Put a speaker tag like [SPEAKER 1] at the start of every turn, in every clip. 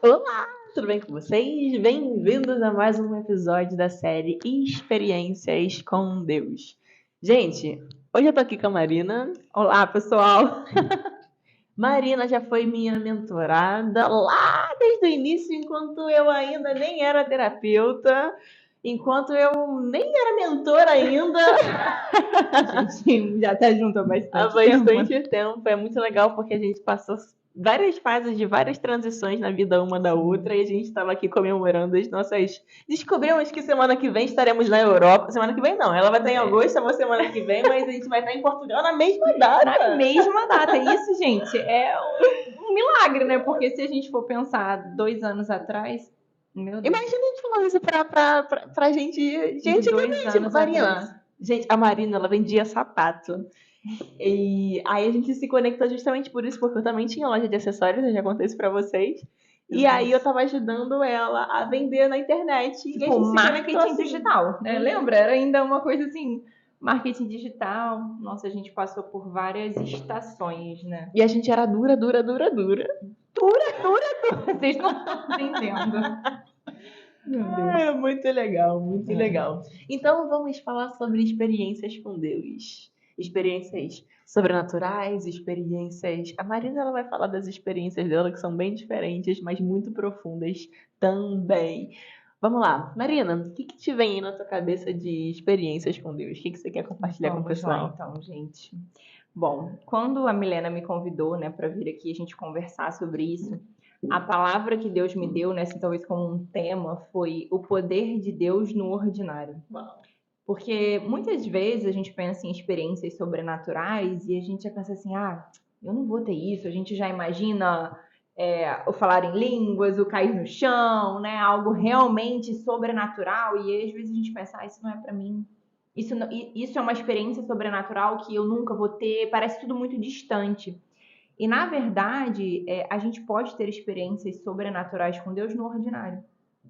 [SPEAKER 1] Olá, tudo bem com vocês? Bem-vindos a mais um episódio da série Experiências com Deus. Gente, hoje eu tô aqui com a Marina. Olá, pessoal! Marina já foi minha mentorada lá desde o início, enquanto eu ainda nem era terapeuta, enquanto eu nem era mentora ainda.
[SPEAKER 2] A gente já tá junto há
[SPEAKER 1] Há
[SPEAKER 2] bastante
[SPEAKER 1] bastante tempo. É muito legal porque a gente passou várias fases de várias transições na vida uma da outra e a gente estava aqui comemorando as nossas. Descobrimos que semana que vem estaremos na Europa. Semana que vem não, ela vai estar em agosto, a semana que vem, mas a gente vai estar em Portugal na mesma data.
[SPEAKER 2] Na mesma data. Isso, gente, é um milagre, né? Porque se a gente for pensar 2 anos atrás, meu Deus.
[SPEAKER 1] Imagina a gente falando isso pra gente. Gente,
[SPEAKER 2] 2 anos
[SPEAKER 1] Marina.
[SPEAKER 2] atrás.
[SPEAKER 1] Gente, a Marina, ela vendia sapato. E aí a gente se conectou justamente por isso, porque eu também tinha loja de acessórios, eu já contei isso pra vocês. E aí eu tava ajudando ela a vender na internet. E a
[SPEAKER 2] Tipo,
[SPEAKER 1] gente se
[SPEAKER 2] marketing
[SPEAKER 1] conectou assim.
[SPEAKER 2] digital, né? Lembra? Era ainda uma coisa assim, marketing digital. Nossa, a gente passou por várias estações, né?
[SPEAKER 1] E a gente era dura.
[SPEAKER 2] Vocês não estão entendendo. Meu Deus.
[SPEAKER 1] É muito legal, muito legal. Então vamos falar sobre experiências com Deus. Experiências sobrenaturais, experiências. A Marina ela vai falar das experiências dela que são bem diferentes, mas muito profundas também. Vamos lá, Marina, o que te vem aí na tua cabeça de experiências com Deus? O que você quer compartilhar com o
[SPEAKER 2] Vamos lá,
[SPEAKER 1] pessoal?
[SPEAKER 2] então, gente. Bom, quando a Milena me convidou, né, para vir aqui a gente conversar sobre isso, a palavra que Deus me deu, né, assim, talvez como um tema, foi o poder de Deus no ordinário.
[SPEAKER 1] Uau.
[SPEAKER 2] Porque muitas vezes a gente pensa em experiências sobrenaturais e a gente já pensa assim, eu não vou ter isso. A gente já imagina o falar em línguas, o cair no chão, né, algo realmente sobrenatural. E às vezes a gente pensa, isso não é para mim. Isso é uma experiência sobrenatural que eu nunca vou ter. Parece tudo muito distante. E na verdade, a gente pode ter experiências sobrenaturais com Deus no ordinário.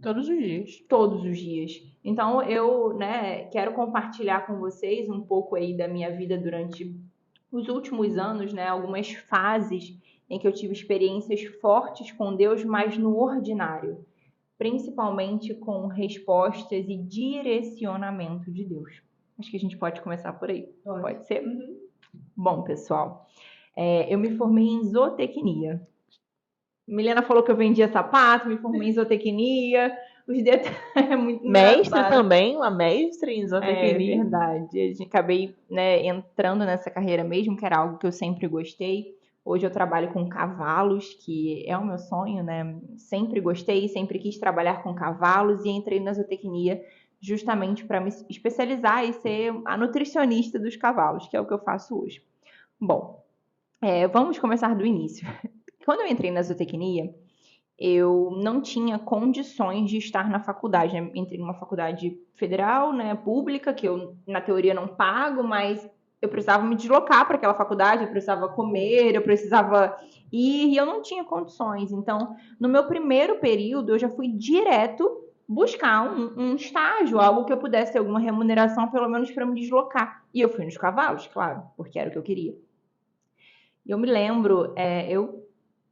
[SPEAKER 1] Todos os dias.
[SPEAKER 2] Todos os dias. Então eu, né, quero compartilhar com vocês um pouco aí da minha vida durante os últimos anos, né, algumas fases em que eu tive experiências fortes com Deus, mas no ordinário, principalmente com respostas e direcionamento de Deus. Acho que a gente pode começar por aí. Pode ser?
[SPEAKER 1] Uhum.
[SPEAKER 2] Bom, pessoal, eu me formei em zootecnia. Milena falou que eu vendia sapato, me formei em zootecnia. Os detalhes é muito
[SPEAKER 1] Mestre
[SPEAKER 2] engraçado.
[SPEAKER 1] também, uma mestre em
[SPEAKER 2] É
[SPEAKER 1] zootecnia.
[SPEAKER 2] verdade. Acabei, né, entrando nessa carreira mesmo, que era algo que eu sempre gostei. Hoje eu trabalho com cavalos, que é o meu sonho, né? Sempre gostei, sempre quis trabalhar com cavalos e entrei na zootecnia justamente para me especializar e ser a nutricionista dos cavalos, que é o que eu faço hoje. Bom, vamos começar do início. Quando eu entrei na zootecnia, eu não tinha condições de estar na faculdade, né? Entrei numa faculdade federal, né, pública, que eu, na teoria, não pago, mas eu precisava me deslocar para aquela faculdade, eu precisava comer, eu precisava ir, e eu não tinha condições. Então, no meu primeiro período, eu já fui direto buscar um estágio, algo que eu pudesse ter alguma remuneração, pelo menos para me deslocar. E eu fui nos cavalos, claro, porque era o que eu queria. E eu me lembro, eu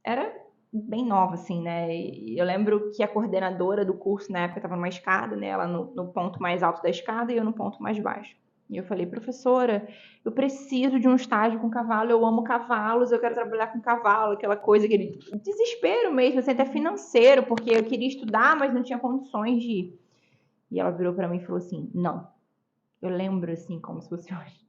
[SPEAKER 2] era bem nova, assim, né? E eu lembro que a coordenadora do curso, na época, estava numa escada, né? Ela no ponto mais alto da escada e eu no ponto mais baixo. E eu falei, professora, eu preciso de um estágio com cavalo, eu amo cavalos, eu quero trabalhar com cavalo, aquela coisa, aquele desespero mesmo, assim, até financeiro, porque eu queria estudar, mas não tinha condições de ir. E ela virou para mim e falou assim, não. Eu lembro, assim, como se fosse hoje.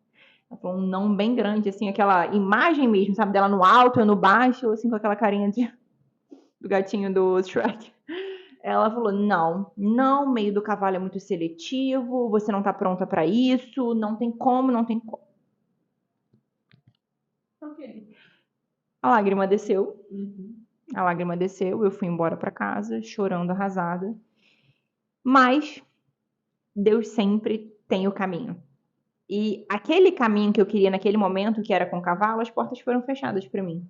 [SPEAKER 2] Ela falou um não bem grande, assim, aquela imagem mesmo, sabe, dela no alto, eu no baixo, assim, com aquela carinha do gatinho do Shrek. Ela falou, não, meio do cavalo é muito seletivo, você não tá pronta para isso, não tem como.
[SPEAKER 1] Ok.
[SPEAKER 2] A lágrima desceu, eu fui embora para casa, chorando, arrasada. Mas Deus sempre tem o caminho. E aquele caminho que eu queria naquele momento, que era com o cavalo, as portas foram fechadas para mim.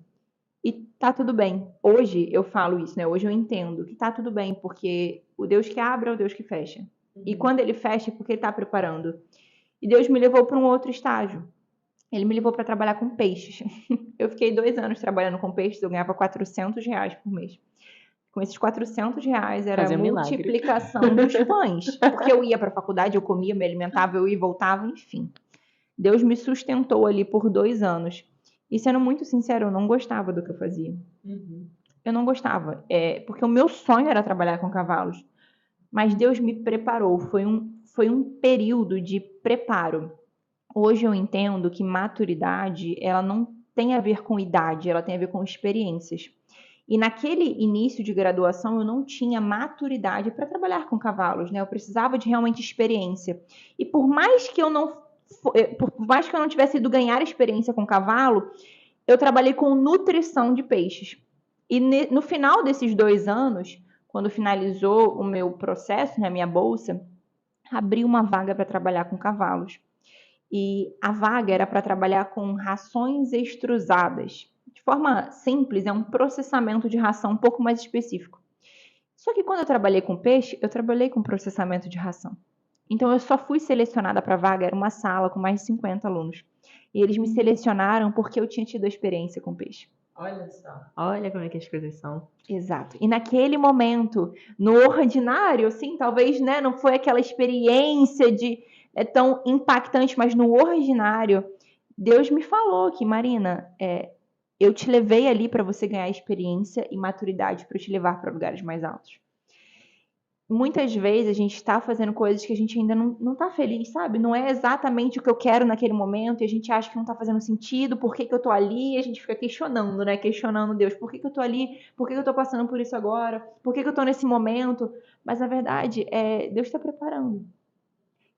[SPEAKER 2] E tá tudo bem. Hoje eu falo isso, né? Hoje eu entendo que tá tudo bem, porque o Deus que abre é o Deus que fecha. E quando ele fecha é porque ele tá preparando. E Deus me levou para um outro estágio. Ele me levou para trabalhar com peixes. Eu fiquei 2 anos trabalhando com peixes, eu ganhava R$ 400 por mês. com esses R$ 400 era
[SPEAKER 1] Fazer
[SPEAKER 2] a
[SPEAKER 1] um milagre.
[SPEAKER 2] multiplicação dos pães. Porque eu ia para a faculdade, eu comia, me alimentava, eu ia e voltava, enfim. Deus me sustentou ali por 2 anos. E sendo muito sincero, eu não gostava do que eu fazia. Eu não gostava. Porque o meu sonho era trabalhar com cavalos. Mas Deus me preparou. Foi um período de preparo. Hoje eu entendo que maturidade, ela não tem a ver com idade, ela tem a ver com experiências. E naquele início de graduação eu não tinha maturidade para trabalhar com cavalos, né? Eu precisava de realmente experiência. E por mais que eu não tivesse ido ganhar experiência com cavalo, eu trabalhei com nutrição de peixes. E no final desses 2 anos, quando finalizou o meu processo, né, a minha bolsa, abri uma vaga para trabalhar com cavalos. E a vaga era para trabalhar com rações extrusadas. De forma simples, é um processamento de ração um pouco mais específico. Só que quando eu trabalhei com peixe, eu trabalhei com processamento de ração. Então eu só fui selecionada para a vaga, era uma sala com mais de 50 alunos. E eles me selecionaram porque eu tinha tido a experiência com peixe.
[SPEAKER 1] Olha só. Olha como é que as coisas são.
[SPEAKER 2] Exato. E naquele momento, no ordinário, assim, talvez, né, não foi aquela experiência tão impactante, mas no ordinário, Deus me falou que, Marina, eu te levei ali para você ganhar experiência e maturidade para te levar para lugares mais altos. Muitas vezes a gente está fazendo coisas que a gente ainda não está feliz, sabe? Não é exatamente o que eu quero naquele momento e a gente acha que não está fazendo sentido, por que eu tô ali? E a gente fica questionando, né? Questionando Deus, por que eu tô ali? Por que eu tô passando por isso agora? Por que eu tô nesse momento? Mas na verdade, Deus está preparando.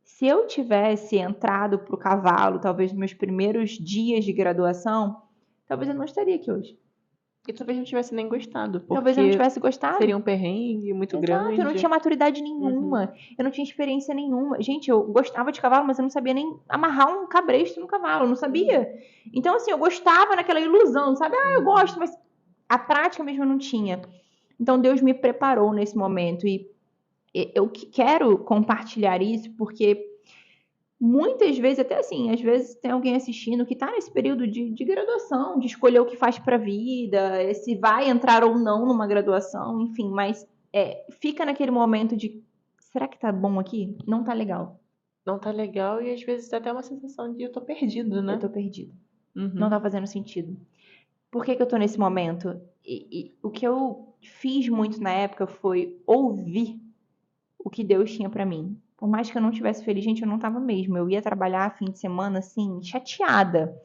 [SPEAKER 2] Se eu tivesse entrado pro cavalo, talvez nos meus primeiros dias de graduação, talvez eu não estaria aqui hoje.
[SPEAKER 1] E talvez não tivesse nem gostado.
[SPEAKER 2] Talvez eu não tivesse gostado.
[SPEAKER 1] Seria um perrengue muito grande.
[SPEAKER 2] Eu não tinha maturidade nenhuma. Eu não tinha experiência nenhuma. Gente, eu gostava de cavalo, mas eu não sabia nem amarrar um cabresto no cavalo. Eu não sabia. Então, assim, eu gostava naquela ilusão, sabe? Eu gosto, mas a prática mesmo eu não tinha. Então, Deus me preparou nesse momento. E eu quero compartilhar isso porque muitas vezes, até assim, às vezes tem alguém assistindo que está nesse período de graduação, de escolher o que faz para a vida, se vai entrar ou não numa graduação, enfim, mas fica naquele momento de, será que tá bom aqui? Não tá legal.
[SPEAKER 1] Não tá legal e às vezes dá até uma sensação de eu tô perdido, né?
[SPEAKER 2] Eu tô perdido. Não tá fazendo sentido. Por que eu tô nesse momento? E o que eu fiz muito na época foi ouvir o que Deus tinha para mim. Por mais que eu não estivesse feliz, gente, eu não estava mesmo. Eu ia trabalhar fim de semana, assim, chateada.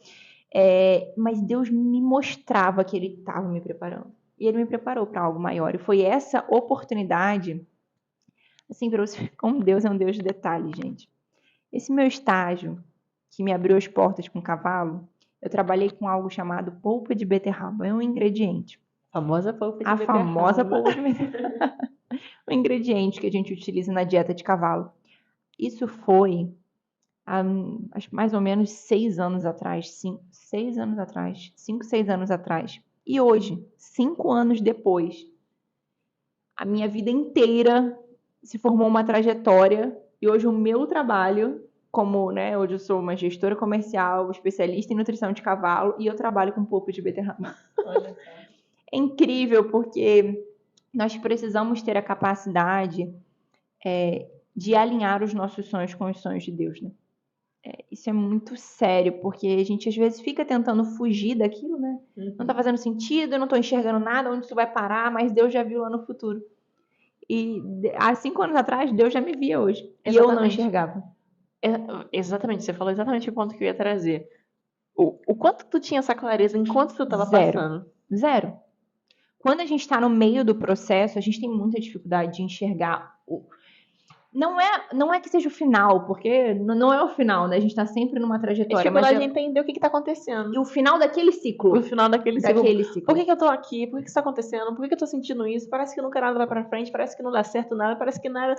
[SPEAKER 2] Mas Deus me mostrava que Ele estava me preparando. E Ele me preparou para algo maior. E foi essa oportunidade, assim, para você ver como Deus é um Deus de detalhes, gente. Esse meu estágio, que me abriu as portas com cavalo, eu trabalhei com algo chamado polpa de beterraba. É um ingrediente.
[SPEAKER 1] A famosa polpa de
[SPEAKER 2] beterraba. A famosa polpa de beterraba. Um ingrediente que a gente utiliza na dieta de cavalo. Isso foi há mais ou menos 6 anos atrás, 5, 6 anos atrás. E hoje, 5 anos depois, a minha vida inteira se formou uma trajetória e hoje o meu trabalho, como, né, hoje eu sou uma gestora comercial, especialista em nutrição de cavalo e eu trabalho com polpa de beterraba. É incrível porque nós precisamos ter a capacidade de alinhar os nossos sonhos com os sonhos de Deus, né? Isso é muito sério, porque a gente às vezes fica tentando fugir daquilo, né? Não tá fazendo sentido, eu não tô enxergando nada, onde isso vai parar, mas Deus já viu lá no futuro. E há 5 anos atrás, Deus já me via hoje. Exatamente. E eu não enxergava.
[SPEAKER 1] Exatamente, você falou exatamente o ponto que eu ia trazer. O quanto tu tinha essa clareza enquanto tu tava passando?
[SPEAKER 2] Zero. Quando a gente tá no meio do processo, a gente tem muita dificuldade de enxergar não é que seja o final, porque não é o final, né? A gente tá sempre numa trajetória.
[SPEAKER 1] Mas a gente entender o que tá acontecendo.
[SPEAKER 2] E o final daquele ciclo.
[SPEAKER 1] O final daquele ciclo. Por que eu tô aqui? Por que isso tá acontecendo? Por que eu tô sentindo isso? Parece que nunca nada vai pra frente, parece que não dá certo nada, parece que nada...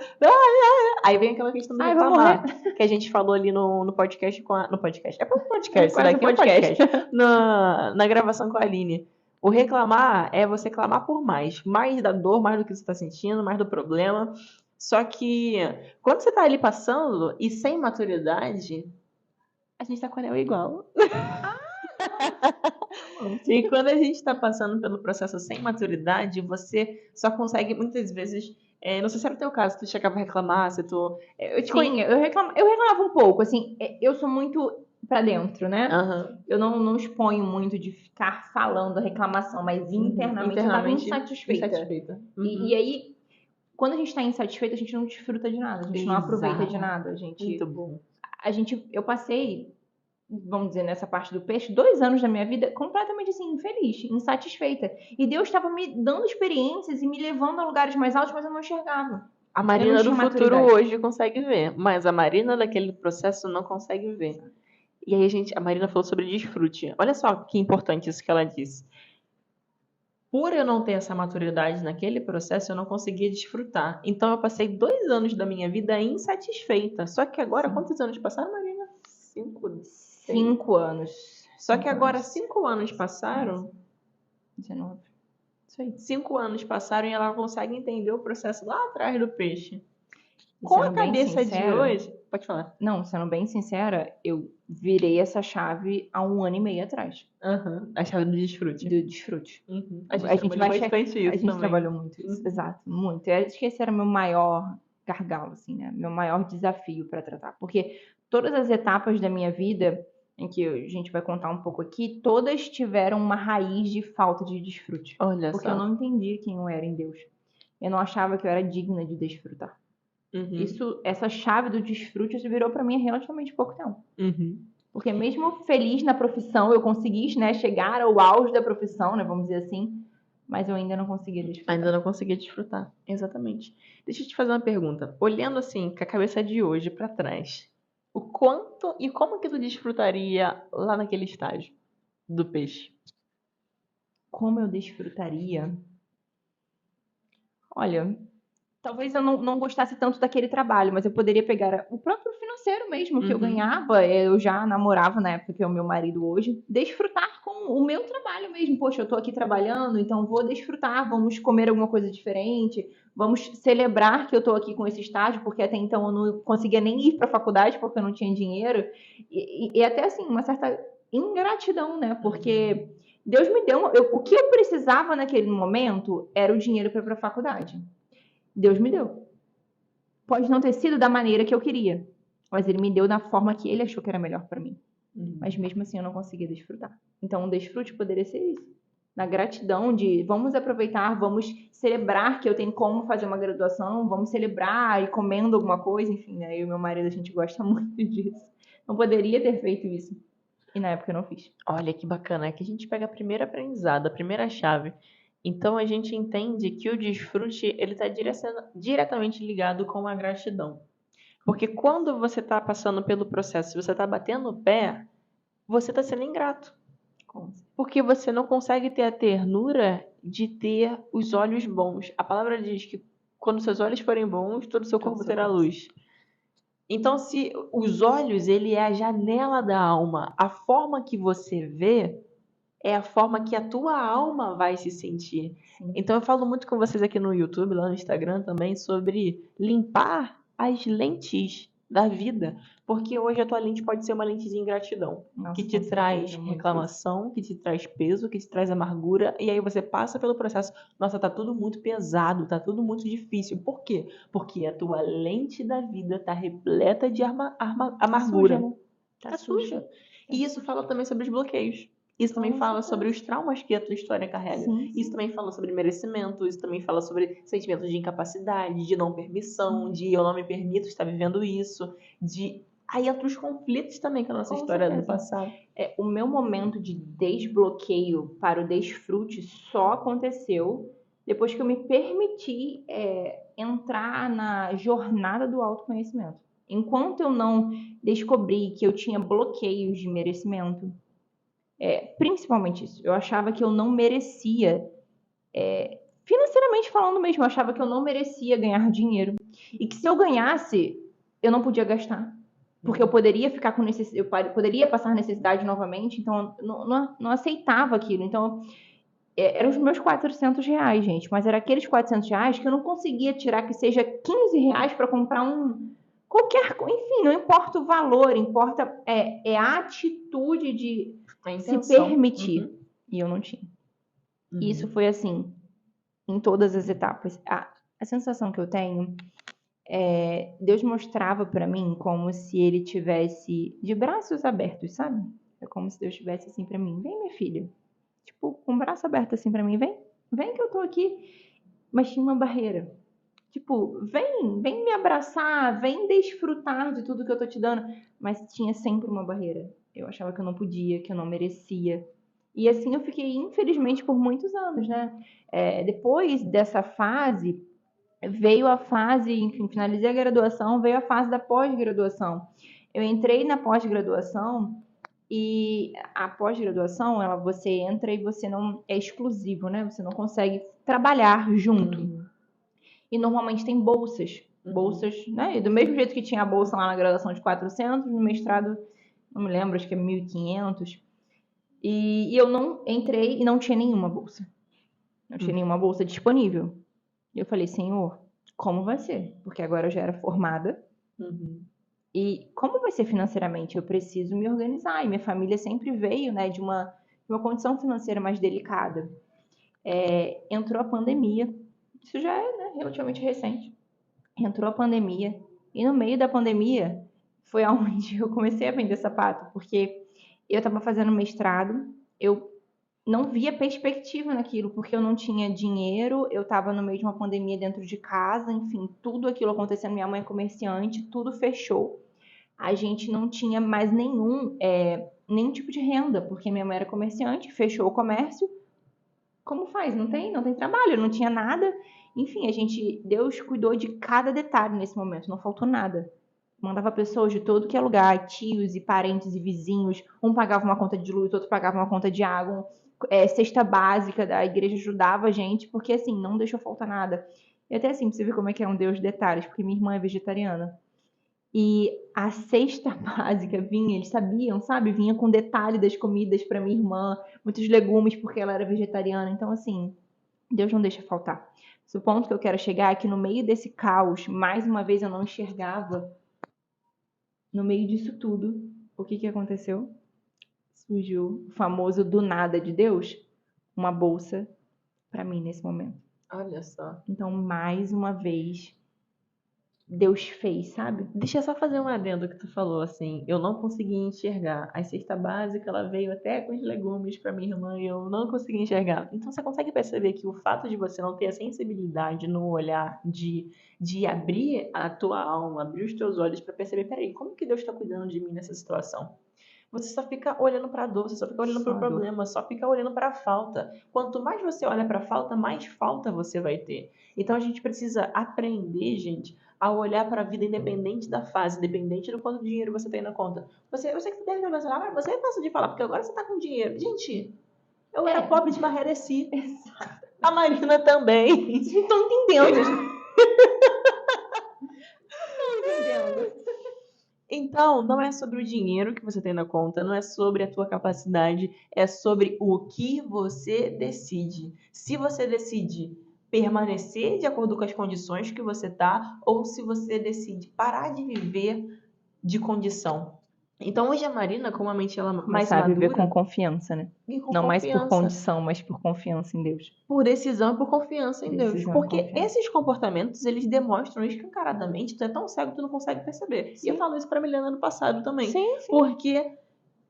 [SPEAKER 1] Aí vem aquela questão do reclamar, que a gente falou ali no podcast no podcast. É podcast, isso daqui é um podcast. Na gravação com a Aline. O reclamar é você clamar por mais. Mais da dor, mais do que você tá sentindo, mais do problema. Só que quando você tá ali passando e sem maturidade, a gente tá com o anel igual. E quando a gente está passando pelo processo sem maturidade, você só consegue muitas vezes. Não sei se era o teu caso, tu chegava a reclamar, se tu. Eu te
[SPEAKER 2] Sim,
[SPEAKER 1] conheço.
[SPEAKER 2] eu reclamava um pouco, assim, eu sou muito pra dentro, né?
[SPEAKER 1] Aham.
[SPEAKER 2] Eu não exponho muito de ficar falando a reclamação, mas internamente eu tava
[SPEAKER 1] Internamente
[SPEAKER 2] insatisfeita.
[SPEAKER 1] insatisfeita.
[SPEAKER 2] E aí, quando a gente tá insatisfeita, a gente não desfruta de nada, a gente não aproveita de
[SPEAKER 1] Exato.
[SPEAKER 2] nada.
[SPEAKER 1] Muito bom.
[SPEAKER 2] Eu passei, vamos dizer, nessa parte do peixe, 2 anos da minha vida completamente assim, infeliz, insatisfeita. E Deus estava me dando experiências e me levando a lugares mais altos, mas eu não enxergava.
[SPEAKER 1] A
[SPEAKER 2] Eu não
[SPEAKER 1] Marina do
[SPEAKER 2] tinha
[SPEAKER 1] futuro
[SPEAKER 2] maturidade.
[SPEAKER 1] hoje consegue ver, mas a Marina daquele processo não consegue ver. E aí a Marina falou sobre desfrute. Olha só que importante isso que ela disse. Por eu não ter essa maturidade naquele processo, eu não conseguia desfrutar. Então eu passei 2 anos da minha vida insatisfeita. Só que agora,
[SPEAKER 2] Sim.
[SPEAKER 1] quantos anos passaram, Marina?
[SPEAKER 2] 5 anos.
[SPEAKER 1] Só que agora 5 anos passaram.
[SPEAKER 2] 19.
[SPEAKER 1] Isso aí. 5 anos passaram e ela consegue entender o processo lá atrás do peixe.
[SPEAKER 2] E
[SPEAKER 1] Com a
[SPEAKER 2] sendo bem
[SPEAKER 1] cabeça de
[SPEAKER 2] sincera-
[SPEAKER 1] hoje. Pode falar.
[SPEAKER 2] Não, sendo bem sincera, eu virei essa chave há 1 ano e meio atrás,
[SPEAKER 1] A chave do desfrute.
[SPEAKER 2] do desfrute.
[SPEAKER 1] A gente trabalhou
[SPEAKER 2] vai
[SPEAKER 1] bastante isso
[SPEAKER 2] A gente
[SPEAKER 1] também.
[SPEAKER 2] trabalhou muito isso, exato, muito. Eu acho que esse era o meu maior gargalo, assim, né? Meu maior desafio para tratar. Porque todas as etapas da minha vida, em que a gente vai contar um pouco aqui, todas tiveram uma raiz de falta de desfrute.
[SPEAKER 1] Olha
[SPEAKER 2] Porque
[SPEAKER 1] só.
[SPEAKER 2] eu não entendia quem eu era em Deus. Eu não achava que eu era digna de desfrutar. Essa chave do desfrute virou para mim há relativamente pouco tempo. Porque mesmo feliz na profissão, eu consegui, né, chegar ao auge da profissão, né, vamos dizer assim, mas eu ainda não conseguia desfrutar.
[SPEAKER 1] Ainda não conseguia desfrutar, exatamente. Deixa eu te fazer uma pergunta. Olhando assim, com a cabeça de hoje pra trás, o quanto e como que tu desfrutaria lá naquele estágio do peixe?
[SPEAKER 2] Como eu desfrutaria? Olha, talvez eu não gostasse tanto daquele trabalho, mas eu poderia pegar o próprio financeiro mesmo que eu ganhava. Eu já namorava na época que é o meu marido hoje. Desfrutar com o meu trabalho mesmo. Poxa, eu tô aqui trabalhando, então vou desfrutar. Vamos comer alguma coisa diferente. Vamos celebrar que eu tô aqui com esse estágio, porque até então eu não conseguia nem ir pra faculdade porque eu não tinha dinheiro. E até assim, uma certa ingratidão, né? Porque Deus me deu. O que eu precisava naquele momento era o dinheiro para ir pra faculdade. Deus me deu. Pode não ter sido da maneira que eu queria, mas ele me deu da forma que ele achou que era melhor para mim. Mas mesmo assim eu não conseguia desfrutar. Então, um desfrute poderia ser isso. Na gratidão de vamos aproveitar, vamos celebrar que eu tenho como fazer uma graduação, vamos celebrar e comendo alguma coisa, enfim, né? Eu e meu marido, a gente gosta muito disso. Não poderia ter feito isso. E na época eu não fiz.
[SPEAKER 1] Olha que bacana, é que a gente pega a primeira aprendizado, a primeira chave. Então a gente entende que o desfrute ele está diretamente ligado com a gratidão. Porque quando você está passando pelo processo, você está batendo o pé, você está sendo ingrato. Porque você não consegue ter a ternura de ter os olhos bons. A palavra diz que quando seus olhos forem bons, todo o seu corpo terá luz. Então, se os olhos, ele é a janela da alma, a forma que você vê é a forma que a tua alma vai se sentir. Então, eu falo muito com vocês aqui no YouTube, lá no Instagram também, sobre limpar as lentes da vida. Porque hoje a tua lente pode ser uma lente de ingratidão, que te traz reclamação, que te traz peso, que te traz amargura, e aí você passa pelo processo, nossa, tá tudo muito pesado, tá tudo muito difícil. Por quê? Porque a tua lente da vida tá repleta de amargura. Tá suja. E isso fala também sobre os bloqueios. Isso também fala sobre os traumas que a tua história carrega. Isso também fala sobre merecimento, isso também fala sobre sentimentos de incapacidade, de não permissão, de eu não me permito estar vivendo isso, de... Aí entra os conflitos também com a nossa história do passado.
[SPEAKER 2] O meu momento de desbloqueio para o desfrute só aconteceu depois que eu me permiti entrar na jornada do autoconhecimento. Enquanto eu não descobri que eu tinha bloqueios de merecimento, principalmente isso, eu achava que eu não merecia, financeiramente falando mesmo, eu achava que eu não merecia ganhar dinheiro. E que se eu ganhasse, eu não podia gastar. Porque eu poderia ficar com eu poderia passar necessidade novamente, então eu não aceitava aquilo. Então, eram os meus R$400, gente, mas era aqueles R$400 que eu não conseguia tirar que seja R$15 para comprar qualquer, enfim, não importa o valor, importa a atitude
[SPEAKER 1] A
[SPEAKER 2] se
[SPEAKER 1] intenção.
[SPEAKER 2] permitir.
[SPEAKER 1] Uhum.
[SPEAKER 2] E eu não tinha.
[SPEAKER 1] Uhum.
[SPEAKER 2] Isso foi assim, em todas as etapas. A sensação que eu tenho é Deus mostrava pra mim como se ele tivesse de braços abertos, sabe? É como se Deus tivesse assim pra mim, vem minha filha. Tipo, com o braço aberto assim pra mim, vem que eu tô aqui. Mas tinha uma barreira. Tipo, vem me abraçar, vem desfrutar de tudo que eu tô te dando. Mas tinha sempre uma barreira. Eu achava que eu não podia, que eu não merecia. E assim eu fiquei, infelizmente, por muitos anos, né? Depois dessa fase, veio a fase, enfim, finalizei a graduação, veio a fase da pós-graduação. Eu entrei na pós-graduação e a pós-graduação, você entra e você não é exclusivo, né? Você não consegue trabalhar junto.
[SPEAKER 1] Uhum.
[SPEAKER 2] E normalmente tem bolsas. Bolsas, né? E do mesmo jeito que tinha a bolsa lá na graduação de 400, no mestrado, não me lembro, acho que é 1.500. E eu não entrei e não tinha nenhuma bolsa. Não tinha nenhuma bolsa disponível. E eu falei, Senhor, como vai ser? Porque agora eu já era formada.
[SPEAKER 1] Uhum.
[SPEAKER 2] E como vai ser financeiramente? Eu preciso me organizar. E minha família sempre veio, né, de uma condição financeira mais delicada. Entrou a pandemia. Isso já é, né, relativamente recente. Entrou a pandemia. E no meio da pandemia foi aonde eu comecei a vender sapato. Porque eu estava fazendo mestrado, eu não via perspectiva naquilo, porque eu não tinha dinheiro, eu estava no meio de uma pandemia dentro de casa, enfim, tudo aquilo acontecendo, minha mãe é comerciante, tudo fechou. A gente não tinha mais nenhum tipo de renda, porque minha mãe era comerciante, fechou o comércio. Como faz? Não tem trabalho, não tinha nada. Enfim, Deus cuidou de cada detalhe nesse momento, não faltou nada. Mandava pessoas de todo que é lugar, tios e parentes e vizinhos. Um pagava uma conta de luz, outro pagava uma conta de água. Cesta básica da igreja ajudava a gente, porque assim, não deixou faltar nada. E até assim, pra você ver como é que é um Deus de detalhes, porque minha irmã é vegetariana. E a cesta básica vinha, eles sabiam, sabe? Vinha com detalhe das comidas para minha irmã, muitos legumes, porque ela era vegetariana. Então, assim, Deus não deixa faltar. O ponto que eu quero chegar é que no meio desse caos, mais uma vez eu não enxergava. No meio disso tudo, o que aconteceu? Surgiu o famoso do nada de Deus, uma bolsa para mim nesse momento.
[SPEAKER 1] Olha só.
[SPEAKER 2] Então, mais uma vez, Deus fez, sabe?
[SPEAKER 1] Deixa eu só fazer um adendo que tu falou, assim, eu não consegui enxergar. A cesta básica, ela veio até com os legumes para minha irmã e eu não consegui enxergar. Então você consegue perceber que o fato de você não ter a sensibilidade no olhar de abrir a tua alma, abrir os teus olhos para perceber, peraí, como que Deus está cuidando de mim nessa situação? Você só fica olhando para a dor, você só fica olhando para o problema, só fica olhando para a falta. Quanto mais você olha para a falta, mais falta você vai ter. Então a gente precisa aprender, gente, a olhar para a vida independente da fase, independente do quanto dinheiro você tem na conta. Eu sei que você deve estar pensando, ah, você é fácil de falar, porque agora você está com dinheiro. Gente, eu era pobre de Marrereci. A Marina também.
[SPEAKER 2] Vocês não estão entendendo. Não entendendo.
[SPEAKER 1] Então, não é sobre o dinheiro que você tem na conta, não é sobre a tua capacidade, é sobre o que você decide. Se você decide permanecer de acordo com as condições que você tá, ou se você decide parar de viver de condição. Então, hoje a Marina, como a mente ela mais
[SPEAKER 2] sabe
[SPEAKER 1] madura,
[SPEAKER 2] viver com confiança, né?
[SPEAKER 1] e com
[SPEAKER 2] Não mais por
[SPEAKER 1] confiança.
[SPEAKER 2] condição, mas por confiança em Deus.
[SPEAKER 1] Por decisão e por confiança em Deus.
[SPEAKER 2] Decisão e
[SPEAKER 1] Porque
[SPEAKER 2] confiança.
[SPEAKER 1] esses comportamentos, eles demonstram escancaradamente, tu é tão cego que tu não consegue perceber.
[SPEAKER 2] Sim.
[SPEAKER 1] E eu falo isso pra Milena no passado também.
[SPEAKER 2] Sim.
[SPEAKER 1] Porque,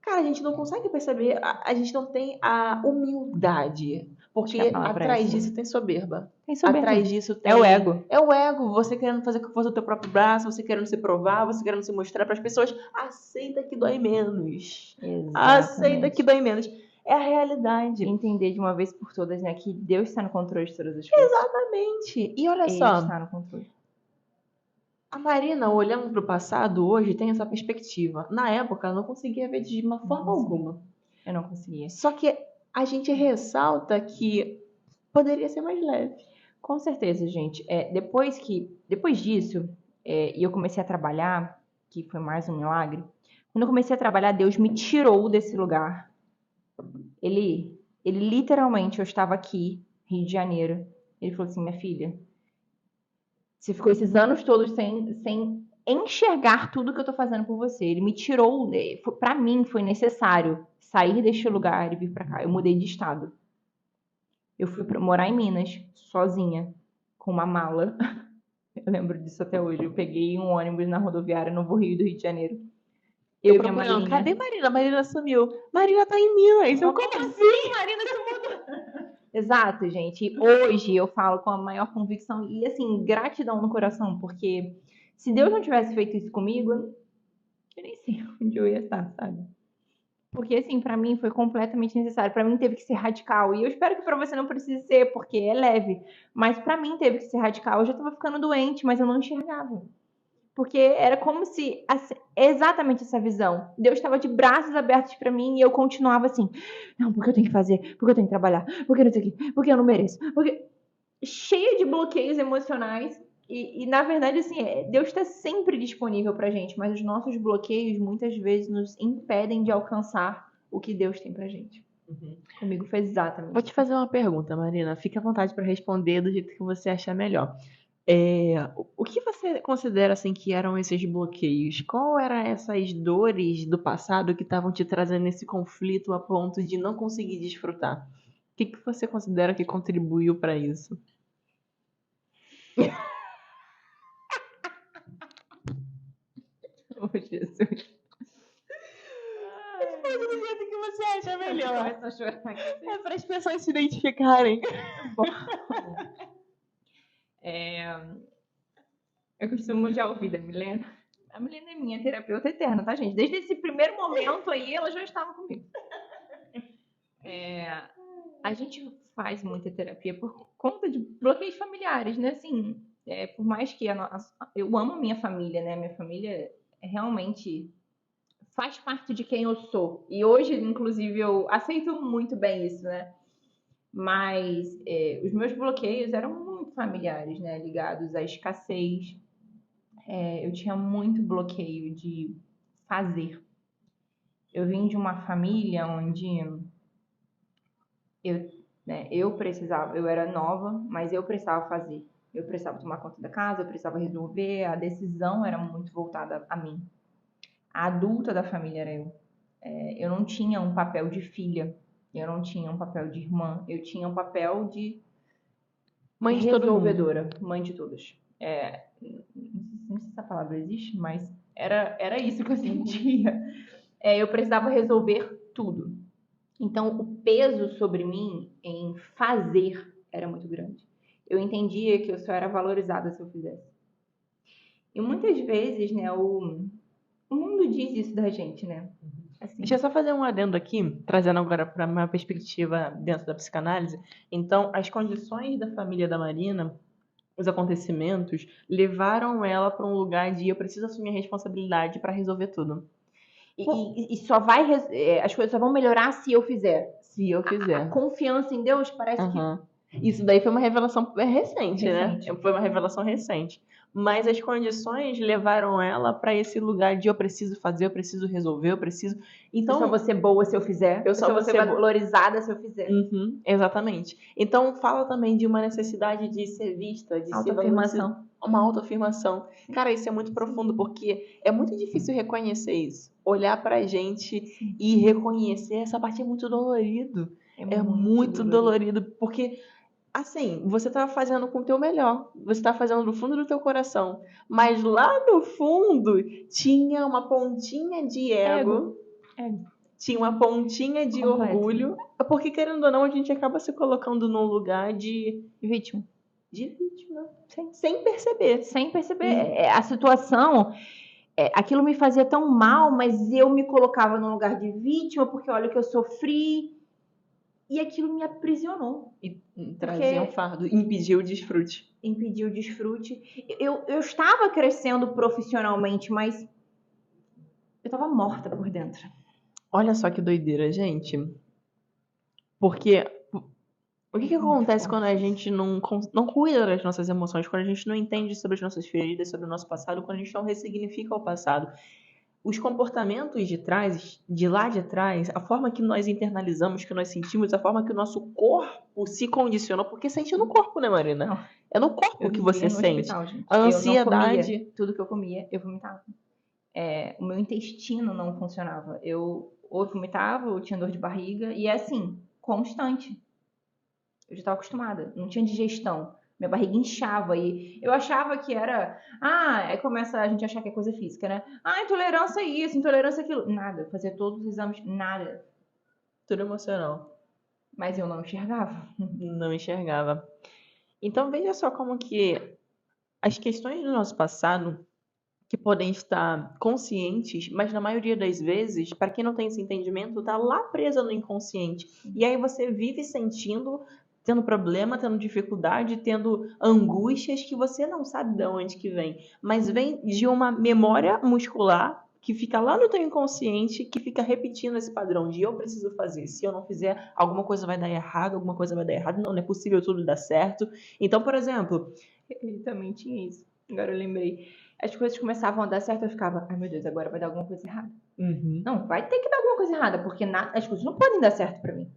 [SPEAKER 1] cara, a gente não consegue perceber, a gente não tem a humildade. Porque atrás disso tem soberba.
[SPEAKER 2] Tem soberba.
[SPEAKER 1] Atrás disso tem...
[SPEAKER 2] É o ego.
[SPEAKER 1] É o ego. Você querendo fazer com força do teu próprio braço, você querendo se provar, você querendo se mostrar pras pessoas. Aceita que dói menos.
[SPEAKER 2] Exatamente.
[SPEAKER 1] Aceita que dói menos. É a realidade.
[SPEAKER 2] Entender de uma vez por todas, né, que Deus está no controle de todas as coisas.
[SPEAKER 1] Exatamente. E olha
[SPEAKER 2] Ele
[SPEAKER 1] só.
[SPEAKER 2] está no controle.
[SPEAKER 1] A Marina, olhando para o passado, hoje tem essa perspectiva. Na época, ela não conseguia ver de uma forma alguma.
[SPEAKER 2] Eu não conseguia.
[SPEAKER 1] Só que a gente ressalta que poderia ser mais leve.
[SPEAKER 2] Com certeza, gente. Depois disso, e eu comecei a trabalhar, que foi mais um milagre. Quando eu comecei a trabalhar, Deus me tirou desse lugar. Ele literalmente, eu estava aqui, Rio de Janeiro. Ele falou assim, minha filha, você ficou esses anos todos sem enxergar tudo que eu tô fazendo por você. Ele me tirou, pra mim foi necessário sair deste lugar e vir pra cá. Eu mudei de estado. Eu fui pra morar em Minas, sozinha, com uma mala. Eu lembro disso até hoje. Eu peguei um ônibus na rodoviária Novo Rio do Rio de Janeiro. Eu e minha
[SPEAKER 1] procurando,
[SPEAKER 2] malinha.
[SPEAKER 1] cadê Marina? Marina sumiu. Marina tá em Minas. Eu, como assim?
[SPEAKER 2] Marina se mudou. Exato, gente. E hoje eu falo com a maior convicção e, assim, gratidão no coração, porque se Deus não tivesse feito isso comigo, eu nem sei onde eu ia estar, sabe? Porque, assim, pra mim foi completamente necessário. Pra mim teve que ser radical. E eu espero que pra você não precise ser, porque é leve. Mas pra mim teve que ser radical. Eu já tava ficando doente, mas eu não enxergava. Porque era como se, assim, exatamente essa visão. Deus estava de braços abertos pra mim e eu continuava assim, não, porque eu tenho que fazer, porque eu tenho que trabalhar, porque não sei o quê, porque eu não mereço, porque cheia de bloqueios emocionais e na verdade assim, Deus está sempre disponível pra gente, mas os nossos bloqueios muitas vezes nos impedem de alcançar o que Deus tem pra gente. Comigo foi exatamente
[SPEAKER 1] Vou te
[SPEAKER 2] isso.
[SPEAKER 1] fazer uma pergunta, Marina. Fique à vontade para responder do jeito que você achar melhor. O que você considera assim que eram esses bloqueios? Qual eram essas dores do passado que estavam te trazendo esse conflito a ponto de não conseguir desfrutar? O que você considera que contribuiu para isso?
[SPEAKER 2] Oh, Jesus.
[SPEAKER 1] Responde do jeito que você acha melhor.
[SPEAKER 2] Começa a chorar aqui.
[SPEAKER 1] É para as pessoas se identificarem.
[SPEAKER 2] Bom, eu costumo já ouvir da Milena. A Milena é minha terapeuta eterna, tá, gente? Desde esse primeiro momento aí, ela já estava comigo. A gente faz muita terapia por conta de bloqueios familiares, né? Assim, por mais que eu amo a minha família, né? Minha família realmente faz parte de quem eu sou. E hoje, inclusive, eu aceito muito bem isso, né? Mas os meus bloqueios eram muito familiares, né? Ligados à escassez. Eu tinha muito bloqueio de fazer. Eu vim de uma família onde eu era nova, mas eu precisava fazer. Eu precisava tomar conta da casa, eu precisava resolver, a decisão era muito voltada a mim. A adulta da família era eu. Eu não tinha um papel de filha, eu não tinha um papel de irmã, eu tinha um papel de
[SPEAKER 1] Mãe de todo mundo.
[SPEAKER 2] resolvedora, mãe de todas. Não sei se essa palavra existe, mas era isso que eu sentia. Eu precisava resolver tudo. Então, o peso sobre mim em fazer era muito grande. Eu entendia que eu só era valorizada se eu fizesse. E muitas vezes, né, o mundo diz isso da gente, né? Assim,
[SPEAKER 1] Deixa eu só fazer um adendo aqui, trazendo agora para uma perspectiva dentro da psicanálise. Então, as condições da família da Marina, os acontecimentos, levaram ela para um lugar de eu preciso assumir a responsabilidade para resolver tudo.
[SPEAKER 2] e só vai. As coisas só vão melhorar se eu fizer.
[SPEAKER 1] Se eu
[SPEAKER 2] A
[SPEAKER 1] fizer.
[SPEAKER 2] confiança em Deus parece que.
[SPEAKER 1] Aham. Isso daí foi uma revelação recente, né?
[SPEAKER 2] Recente.
[SPEAKER 1] Foi uma revelação recente. Mas as condições levaram ela para esse lugar de eu preciso fazer, eu preciso resolver, eu preciso. Então,
[SPEAKER 2] Eu só vou ser boa se eu fizer.
[SPEAKER 1] Eu só vou
[SPEAKER 2] ser
[SPEAKER 1] ser
[SPEAKER 2] valorizada se eu fizer.
[SPEAKER 1] Uhum, exatamente. Então fala também de uma necessidade de ser vista, de ser valorizada.
[SPEAKER 2] Autoafirmação.
[SPEAKER 1] Uma autoafirmação. Cara, isso é muito profundo porque é muito difícil reconhecer isso. Olhar pra gente e reconhecer essa parte é muito dolorido. É muito dolorido porque assim, você tá fazendo com o teu melhor. Você tá fazendo do fundo do teu coração. Mas lá no fundo tinha uma pontinha de ego. Tinha uma pontinha de orgulho. Porque, querendo ou não, a gente acaba se colocando num lugar de
[SPEAKER 2] vítima.
[SPEAKER 1] De vítima. Sem perceber.
[SPEAKER 2] Sem perceber. A situação, aquilo me fazia tão mal, mas eu me colocava num lugar de vítima, porque olha que eu sofri. E aquilo me aprisionou.
[SPEAKER 1] E trazia um fardo. Impediu o desfrute.
[SPEAKER 2] Impediu o desfrute. Eu estava crescendo profissionalmente, mas eu estava morta por dentro.
[SPEAKER 1] Olha só que doideira, gente. Porque o que acontece quando a gente não cuida das nossas emoções, quando a gente não entende sobre as nossas feridas, sobre o nosso passado, quando a gente não ressignifica o passado? os comportamentos de lá de trás, a forma que nós internalizamos, que nós sentimos, a forma que o nosso corpo se condiciona, porque sente no corpo, né, Marina?
[SPEAKER 2] Não.
[SPEAKER 1] É no corpo
[SPEAKER 2] Eu
[SPEAKER 1] que
[SPEAKER 2] vivia
[SPEAKER 1] você
[SPEAKER 2] no
[SPEAKER 1] sente.
[SPEAKER 2] hospital, gente.
[SPEAKER 1] A
[SPEAKER 2] Eu não
[SPEAKER 1] ansiedade.
[SPEAKER 2] comia. Tudo que eu comia, eu vomitava. O meu intestino não funcionava. Eu ou vomitava, ou tinha dor de barriga. E é assim, constante. Eu já estava acostumada. Não tinha digestão. Minha barriga inchava. E eu achava que era... aí começa a gente achar que é coisa física, né? Intolerância é isso, intolerância é aquilo. Nada. Fazia todos os exames, nada.
[SPEAKER 1] Tudo emocional.
[SPEAKER 2] Mas eu não enxergava.
[SPEAKER 1] Não enxergava. Então veja só como que as questões do nosso passado, que podem estar conscientes, mas na maioria das vezes, para quem não tem esse entendimento, está lá presa no inconsciente. E aí você vive sentindo, tendo problema, tendo dificuldade, tendo angústias que você não sabe de onde que vem, mas vem de uma memória muscular que fica lá no teu inconsciente, que fica repetindo esse padrão de eu preciso fazer, se eu não fizer, alguma coisa vai dar errado, alguma coisa vai dar errado, não é possível tudo dar certo. Então, por exemplo,
[SPEAKER 2] Ele também tinha isso. Agora eu lembrei. As coisas começavam a dar certo, eu ficava, ai meu Deus, agora vai dar alguma coisa errada. Não, vai ter que dar alguma coisa errada, porque as coisas não podem dar certo pra mim.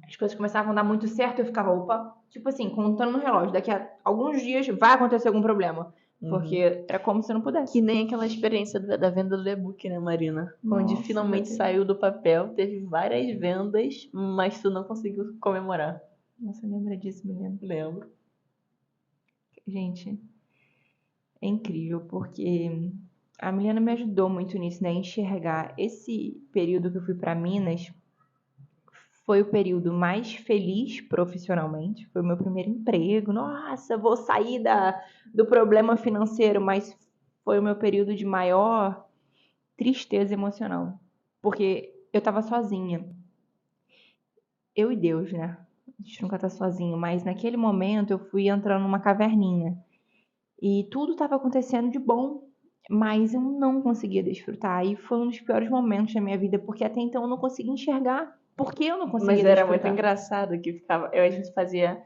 [SPEAKER 2] As coisas começavam a dar muito certo, eu ficava, opa, tipo assim, contando no relógio, daqui a alguns dias vai acontecer algum problema. Porque era como se eu não pudesse.
[SPEAKER 1] Que nem aquela experiência da venda do e-book, né, Marina? Onde
[SPEAKER 2] Nossa,
[SPEAKER 1] finalmente
[SPEAKER 2] meu Deus.
[SPEAKER 1] saiu do papel, teve várias vendas, mas tu não conseguiu comemorar.
[SPEAKER 2] Nossa, lembra disso, menina?
[SPEAKER 1] Lembro.
[SPEAKER 2] Gente, é incrível, porque a Milena me ajudou muito nisso, né? Enxergar esse período que eu fui pra Minas foi o período mais feliz profissionalmente. Foi o meu primeiro emprego. Nossa, vou sair do problema financeiro, mas foi o meu período de maior tristeza emocional. Porque eu tava sozinha. Eu e Deus, né? A gente nunca tá sozinho, mas naquele momento eu fui entrando numa caverninha. E tudo estava acontecendo de bom, mas eu não conseguia desfrutar. E foi um dos piores momentos da minha vida, porque até então eu não conseguia enxergar. Por que eu não conseguia
[SPEAKER 1] Mas era muito
[SPEAKER 2] desfrutar?
[SPEAKER 1] engraçado que ficava. A gente fazia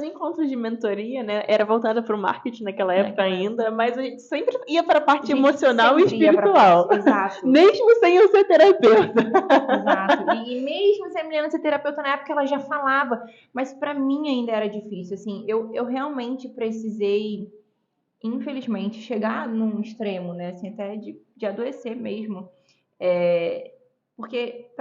[SPEAKER 1] encontros de mentoria, né? Era voltada para o marketing naquela época ainda, mas a gente sempre ia para a parte emocional e espiritual.
[SPEAKER 2] Exato.
[SPEAKER 1] Mesmo sem eu ser terapeuta.
[SPEAKER 2] Exato. E mesmo sem a Milena ser terapeuta na época, ela já falava. Mas para mim ainda era difícil. Assim, eu realmente precisei, infelizmente, chegar num extremo, né? Assim, até de adoecer mesmo. Porque,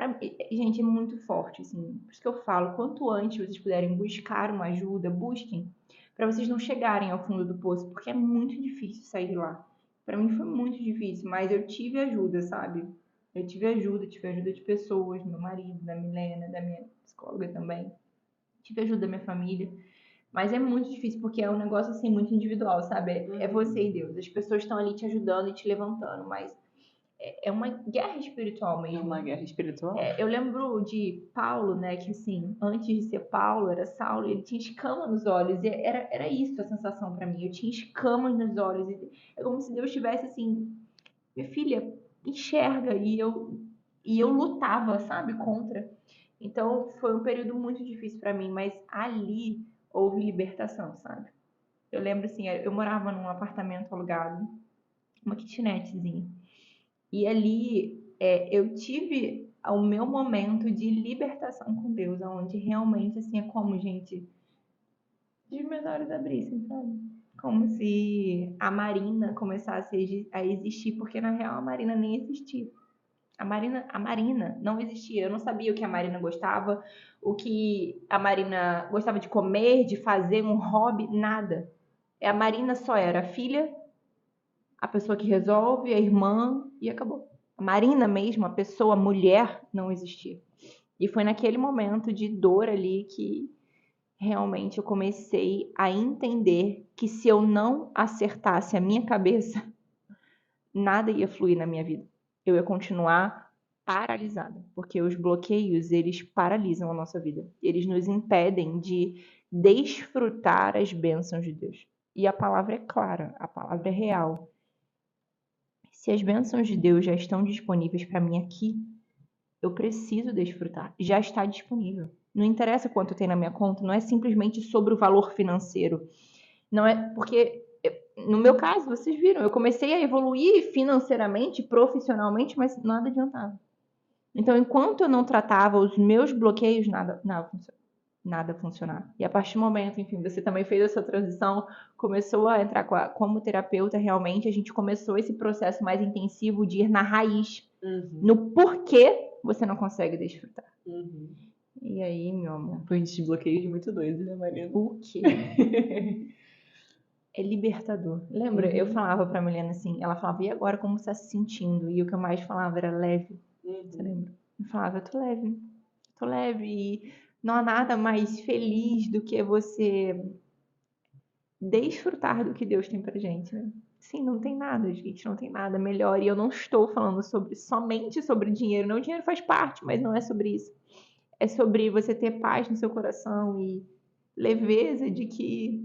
[SPEAKER 2] gente, é muito forte, assim. Por isso que eu falo, quanto antes vocês puderem buscar uma ajuda, busquem, para vocês não chegarem ao fundo do poço, porque é muito difícil sair de lá. Para mim foi muito difícil, mas eu tive ajuda, sabe? Eu tive ajuda de pessoas, do meu marido, da Milena, da minha psicóloga também. Tive ajuda da minha família. Mas é muito difícil, porque é um negócio, assim, muito individual, sabe? É você e Deus. As pessoas estão ali te ajudando e te levantando, mas é uma guerra espiritual mesmo.
[SPEAKER 1] É uma guerra espiritual.
[SPEAKER 2] Eu lembro de Paulo, né, que assim, antes de ser Paulo, era Saulo, e ele tinha escama nos olhos, e era isso a sensação pra mim, eu tinha escamas nos olhos, e é como se Deus tivesse assim, minha filha, enxerga, e eu lutava, sabe, contra. Então, foi um período muito difícil pra mim, mas ali houve libertação, sabe? Eu lembro assim, eu morava num apartamento alugado, uma kitnetzinha, e ali eu tive o meu momento de libertação com Deus, onde realmente, assim, é como, gente, de meus olhos abrissem, sabe? Como se a Marina começasse a existir, porque na real a Marina nem existia. A Marina não existia. Eu não sabia o que a Marina gostava, o que a Marina gostava de comer, de fazer, um hobby, nada. A Marina só era a filha, a pessoa que resolve, a irmã e acabou. A Marina mesmo, a pessoa, a mulher, não existia. E foi naquele momento de dor ali que realmente eu comecei a entender que se eu não acertasse a minha cabeça, nada ia fluir na minha vida. Eu ia continuar paralisada, porque os bloqueios, eles paralisam a nossa vida. Eles nos impedem de desfrutar as bênçãos de Deus. E a palavra é clara, a palavra é real. Se as bênçãos de Deus já estão disponíveis para mim aqui, eu preciso desfrutar. Já está disponível. Não interessa quanto tem na minha conta, não é simplesmente sobre o valor financeiro. Não é porque no meu caso, vocês viram, eu comecei a evoluir financeiramente, profissionalmente, mas nada adiantava. Então, enquanto eu não tratava os meus bloqueios, nada funcionava. E a partir do momento, enfim, você também fez essa transição, começou a entrar como terapeuta, realmente a gente começou esse processo mais intensivo de ir na raiz, no porquê você não consegue desfrutar. E aí, meu amor?
[SPEAKER 1] Foi um desbloqueio muito doido, né, Mariana?
[SPEAKER 2] O quê? É libertador. Lembra? Eu falava pra Milena assim, ela falava, e agora como você tá se sentindo? E o que eu mais falava era leve. Você lembra? Eu falava, eu tô leve. E não há nada mais feliz do que você desfrutar do que Deus tem pra gente, né? Sim, não tem nada, gente, não tem nada melhor. E eu não estou falando somente sobre dinheiro. Não, o dinheiro faz parte, mas não é sobre isso. É sobre você ter paz no seu coração e leveza de que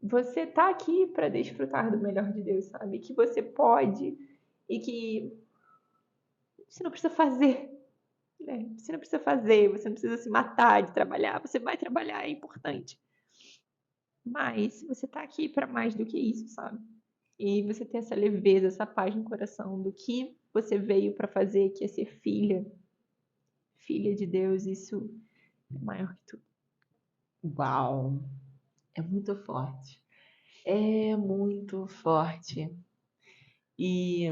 [SPEAKER 2] você tá aqui para desfrutar do melhor de Deus, sabe? Que você pode e que você não precisa fazer, né? Você não precisa fazer, você não precisa se matar de trabalhar. Você vai trabalhar, é importante. Mas você tá aqui para mais do que isso, sabe? E você ter essa leveza, essa paz no coração do que você veio para fazer, que é ser filha de Deus, isso é maior que tudo.
[SPEAKER 1] Uau! É muito forte. É muito forte. E,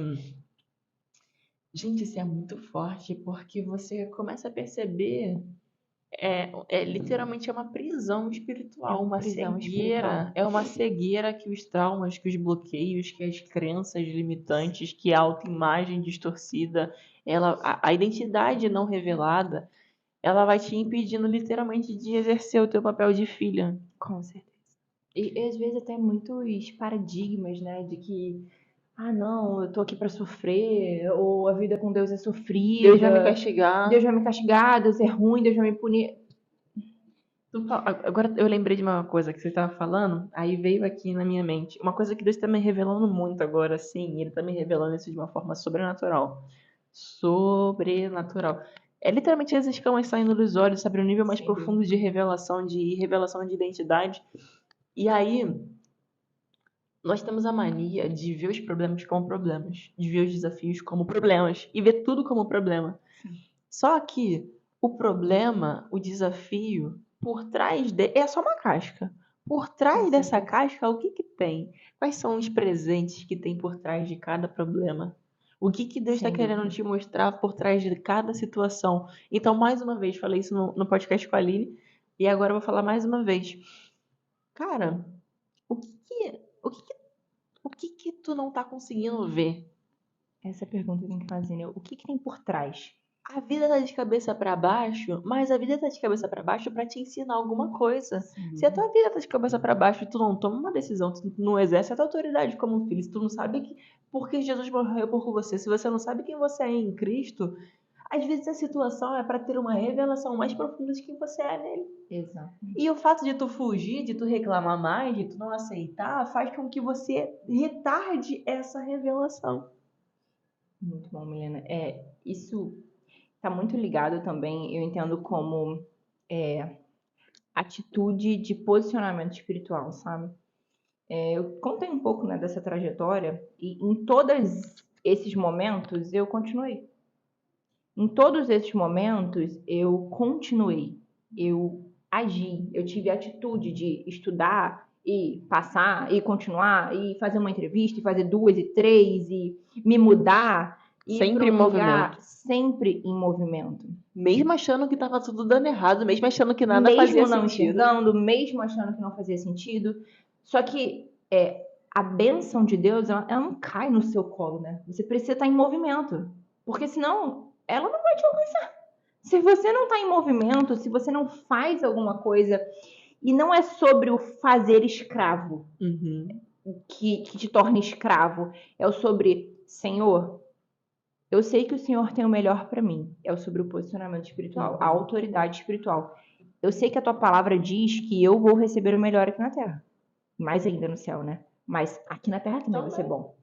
[SPEAKER 1] gente, isso é muito forte porque você começa a perceber. Literalmente é uma prisão espiritual,
[SPEAKER 2] É uma
[SPEAKER 1] uma
[SPEAKER 2] prisão
[SPEAKER 1] cegueira.
[SPEAKER 2] espiritual.
[SPEAKER 1] É uma cegueira que os traumas, que os bloqueios, que as crenças limitantes, que a autoimagem distorcida, a identidade não revelada, ela vai te impedindo literalmente de exercer o teu papel de filha.
[SPEAKER 2] Com certeza. E às vezes até muitos paradigmas, né, de que não, eu tô aqui pra sofrer, ou a vida com Deus é sofrida,
[SPEAKER 1] Deus vai me castigar.
[SPEAKER 2] Deus vai me castigar, Deus é ruim, Deus vai me punir.
[SPEAKER 1] Agora eu lembrei de uma coisa que você estava falando, aí veio aqui na minha mente. Uma coisa que Deus está me revelando muito agora, sim, ele está me revelando isso de uma forma sobrenatural. Sobrenatural. É literalmente as escamas saindo dos olhos, sabe? Um nível mais
[SPEAKER 2] Sem
[SPEAKER 1] profundo de revelação de identidade. E aí, nós temos a mania de ver os problemas como problemas, de ver os desafios como problemas e ver tudo como problema. Só que o problema, o desafio, por trás é só uma casca. Por trás dessa casca, o que tem? Quais são os presentes que tem por trás de cada problema? O que Deus está querendo te mostrar por trás de cada situação? Então, mais uma vez, falei isso no podcast com a Aline, e agora eu vou falar mais uma vez. Cara, o que tu não tá conseguindo ver?
[SPEAKER 2] Essa pergunta tem que fazer, né? O que tem por trás?
[SPEAKER 1] A vida tá de cabeça para baixo, mas a vida tá de cabeça para baixo para te ensinar alguma coisa. Se a tua vida tá de cabeça para baixo e tu não toma uma decisão, tu não exerce a tua autoridade como filho, se tu não sabe por que Jesus morreu por você, se você não sabe quem você é em Cristo, às vezes a situação é para ter uma revelação mais profunda de quem você é nele.
[SPEAKER 2] Exato.
[SPEAKER 1] E o fato de tu fugir, de tu reclamar mais, de tu não aceitar, faz com que você retarde essa revelação.
[SPEAKER 2] Muito bom, Milena. Isso tá muito ligado também, eu entendo como atitude de posicionamento espiritual, sabe? Eu contei um pouco, né, dessa trajetória e em todos esses momentos eu continuei. Em todos esses momentos eu continuei, eu agi, eu tive a atitude de estudar e passar e continuar e fazer uma entrevista e fazer 2 e 3 e me mudar e
[SPEAKER 1] Sempre em movimento.
[SPEAKER 2] Sempre em movimento.
[SPEAKER 1] Mesmo achando que estava tudo dando errado, mesmo achando que nada fazia
[SPEAKER 2] Mesmo não
[SPEAKER 1] sentido.
[SPEAKER 2] enxergando, mesmo achando que não fazia sentido. Só que a bênção de Deus, ela não cai no seu colo, né? Você precisa estar em movimento. Porque senão, ela não vai te alcançar. Se você não está em movimento, se você não faz alguma coisa, e não é sobre o fazer escravo que te torna escravo, é o sobre, Senhor, eu sei que o Senhor tem o melhor para mim. É sobre o posicionamento espiritual, a autoridade espiritual. Eu sei que a tua palavra diz que eu vou receber o melhor aqui na terra. Mais ainda no céu, né? Mas aqui na terra também vai ser bom.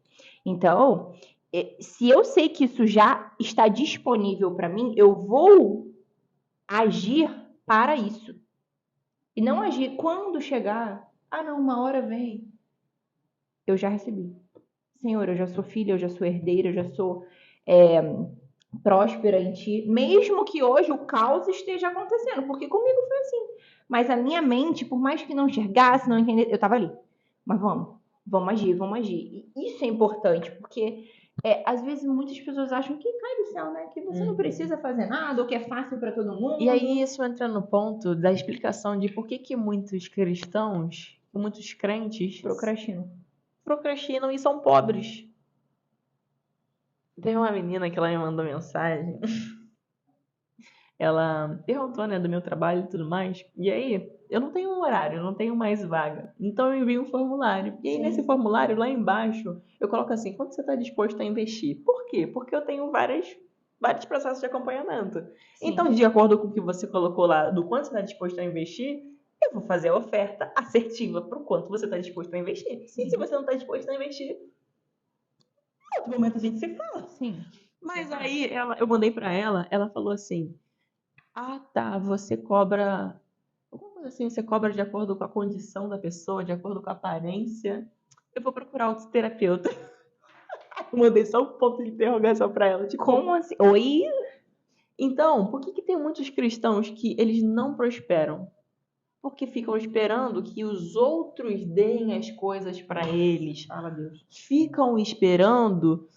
[SPEAKER 2] Então, se eu sei que isso já está disponível para mim, eu vou agir para isso. E não agir quando chegar. Não, uma hora vem. eu já recebi. Senhor, eu já sou filha, eu já sou herdeira, eu já sou próspera em ti, mesmo que hoje o caos esteja acontecendo, porque comigo foi assim. Mas a minha mente, por mais que não enxergasse, não entendesse, eu estava ali. Mas vamos agir, vamos agir. E isso é importante, porque às vezes muitas pessoas acham que cai do céu, né? Que você não precisa fazer nada, ou que é fácil para todo mundo.
[SPEAKER 1] E aí isso entra no ponto da explicação de por que muitos cristãos, muitos crentes procrastinam e são pobres. Teve uma menina que ela me mandou mensagem. Ela perguntou, né, do meu trabalho e tudo mais. E aí, eu não tenho um horário, eu não tenho mais vaga. Então eu envio um formulário. E aí, nesse formulário, lá embaixo, eu coloco assim, quanto você está disposto a investir? Por quê? Porque eu tenho vários processos de acompanhamento.
[SPEAKER 2] Sim.
[SPEAKER 1] Então, de acordo com o que você colocou lá, do quanto você está disposto a investir, eu vou fazer a oferta assertiva para o quanto você está disposto a investir.
[SPEAKER 2] Sim.
[SPEAKER 1] E se você não está disposto a investir, em outro momento a gente se fala.
[SPEAKER 2] Sim.
[SPEAKER 1] Mas aí, eu mandei para ela falou assim, ah, tá, você cobra... Alguma coisa assim, você cobra de acordo com a condição da pessoa, de acordo com a aparência. Eu vou procurar outro terapeuta. Mandei só um ponto de interrogação pra ela. Tipo,
[SPEAKER 2] como assim? Oi?
[SPEAKER 1] Então, por que tem muitos cristãos que eles não prosperam? Porque ficam esperando que os outros deem as coisas pra eles.
[SPEAKER 2] Fala, Deus.
[SPEAKER 1] Ficam esperando...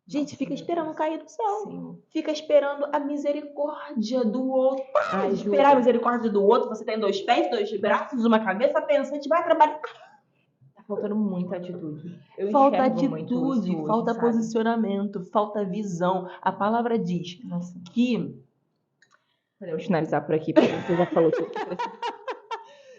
[SPEAKER 1] Gente, fica esperando cair do céu.
[SPEAKER 2] Sim.
[SPEAKER 1] Fica esperando a misericórdia do outro.
[SPEAKER 2] Ajuda.
[SPEAKER 1] Esperar a misericórdia do outro, você tem 2 pés, 2 braços, uma cabeça, pensante, vai trabalhar.
[SPEAKER 2] Tá faltando muita atitude. Eu
[SPEAKER 1] Falta
[SPEAKER 2] enxergo muito isso
[SPEAKER 1] atitude,
[SPEAKER 2] hoje,
[SPEAKER 1] falta
[SPEAKER 2] sabe?
[SPEAKER 1] posicionamento, falta visão. A palavra diz
[SPEAKER 2] Nossa.
[SPEAKER 1] que...
[SPEAKER 2] Podemos finalizar por aqui, porque você já falou tudo.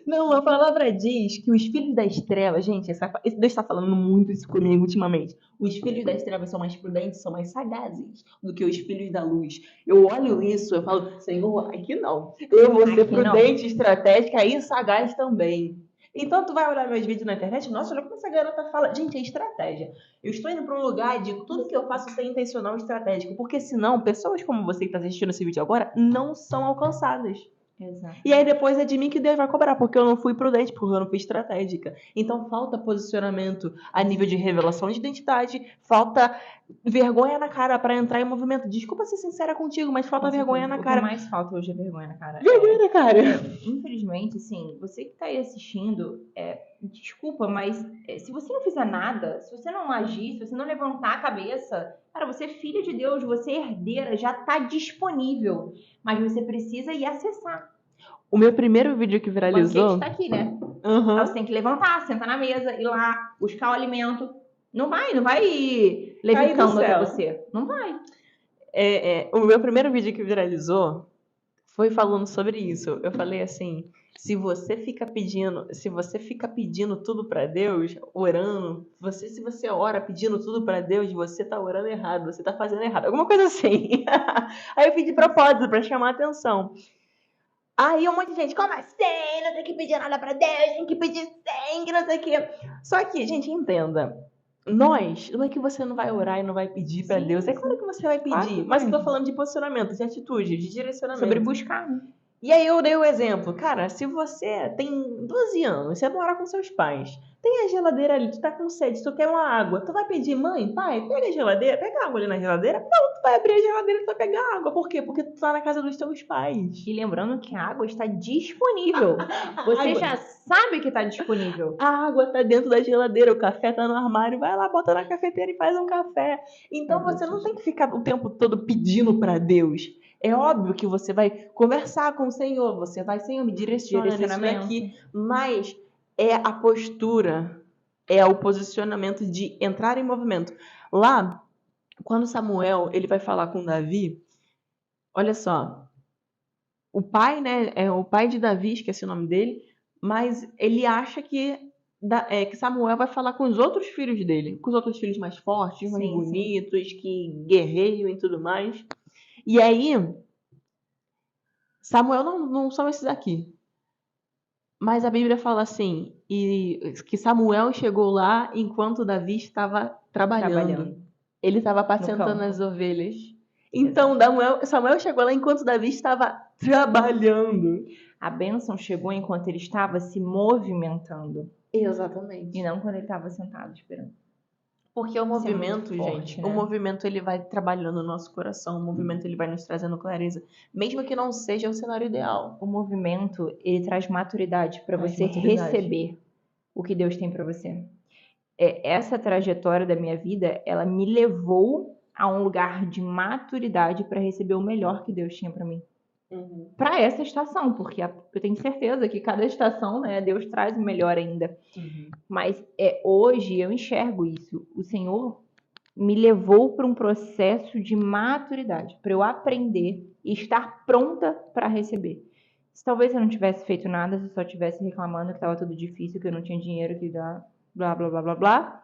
[SPEAKER 1] Não, a palavra diz que os filhos das trevas... Gente, Deus está falando muito isso comigo ultimamente. Os filhos das trevas são mais prudentes, são mais sagazes do que os filhos da luz. Eu olho isso, eu falo, Senhor, aqui não. Eu vou ser prudente, estratégica e sagaz também. Então tu vai olhar meus vídeos na internet, nossa, olha como essa garota fala. Gente, é estratégia. Eu estou indo para um lugar de tudo que eu faço ser intencional e estratégico, porque senão pessoas como você que está assistindo esse vídeo agora não são alcançadas.
[SPEAKER 2] Exato.
[SPEAKER 1] E aí depois é de mim que Deus vai cobrar, porque eu não fui prudente, porque eu não fui estratégica. Então falta posicionamento a nível de revelação de identidade, falta vergonha na cara para entrar em movimento. Desculpa ser sincera contigo, mas falta vergonha na cara.
[SPEAKER 2] O que mais falta hoje é vergonha na cara.
[SPEAKER 1] Vergonha na cara.
[SPEAKER 2] Infelizmente, assim, você que tá aí assistindo, desculpa, mas se você não fizer nada, se você não agir, se você não levantar a cabeça, cara, você é filha de Deus, você é herdeira, já tá disponível. Mas você precisa ir acessar.
[SPEAKER 1] O meu primeiro vídeo que
[SPEAKER 2] O
[SPEAKER 1] viralizou...
[SPEAKER 2] banquete tá aqui, né?
[SPEAKER 1] Uhum.
[SPEAKER 2] Então você tem que levantar, sentar na mesa, ir lá, buscar o alimento. Não vai ir levitando até você. Não vai.
[SPEAKER 1] O meu primeiro vídeo que viralizou foi falando sobre isso. Eu falei assim, se você fica pedindo tudo pra Deus, orando, se você ora pedindo tudo pra Deus, você tá orando errado, você tá fazendo errado. Alguma coisa assim. Aí eu pedi propósito pra chamar a atenção. Aí um monte de gente, como assim? Não tem que pedir nada pra Deus, tem que pedir sangue, não sei o quê. Só que, gente, entenda. Não é que você não vai orar e não vai pedir pra Deus. É claro que você vai pedir.
[SPEAKER 2] Claro,
[SPEAKER 1] mas eu tô falando de posicionamento, de atitude, de direcionamento.
[SPEAKER 2] Sobre buscar, né?
[SPEAKER 1] E aí eu dei o exemplo. Cara, se você tem 12 anos, você mora com seus pais, tem a geladeira ali, tu tá com sede, tu quer uma água, tu vai pedir, mãe, pai, pega a geladeira, pega água ali na geladeira? Não, tu vai abrir a geladeira e tu vai pegar água. Por quê? Porque tu tá na casa dos teus pais.
[SPEAKER 2] E lembrando que a água está disponível. Você já sabe que está disponível.
[SPEAKER 1] A água tá dentro da geladeira, o café tá no armário, vai lá, bota na cafeteira e faz um café. Então você não tem que ficar o tempo todo pedindo pra Deus. É óbvio que você vai conversar com o Senhor, você vai, Senhor, me direciona nisso daqui, mas é a postura, é o posicionamento de entrar em movimento. Lá, quando Samuel ele vai falar com Davi, olha só, o pai, né, é o pai de Davi, esqueci o nome dele, mas ele acha que Samuel vai falar com os outros filhos dele, com os outros filhos mais fortes, mais bonitos, que guerreiam e tudo mais. E aí, Samuel não são esses aqui. Mas a Bíblia fala assim, que Samuel chegou lá enquanto Davi estava trabalhando. Ele estava apacentando as ovelhas. Então, Samuel chegou lá enquanto Davi estava trabalhando.
[SPEAKER 2] A bênção chegou enquanto ele estava se movimentando.
[SPEAKER 1] Exatamente.
[SPEAKER 2] E não quando ele estava sentado esperando.
[SPEAKER 1] Porque o
[SPEAKER 2] Isso é muito
[SPEAKER 1] movimento,
[SPEAKER 2] forte,
[SPEAKER 1] gente,
[SPEAKER 2] né?
[SPEAKER 1] o movimento ele vai trabalhando no nosso coração, o movimento ele vai nos trazendo clareza, mesmo que não seja o cenário ideal.
[SPEAKER 2] O movimento, ele traz maturidade para
[SPEAKER 1] Traz
[SPEAKER 2] você
[SPEAKER 1] maturidade.
[SPEAKER 2] receber o que Deus tem para você. Essa trajetória da minha vida, ela me levou a um lugar de maturidade para receber o melhor que Deus tinha para mim. Para essa estação, porque eu tenho certeza que cada estação, né, Deus traz o melhor ainda. Mas hoje eu enxergo isso. O Senhor me levou para um processo de maturidade, para eu aprender e estar pronta para receber. Se talvez eu não tivesse feito nada, se eu só estivesse reclamando que estava tudo difícil, que eu não tinha dinheiro, que dá blá, blá, blá, blá, blá,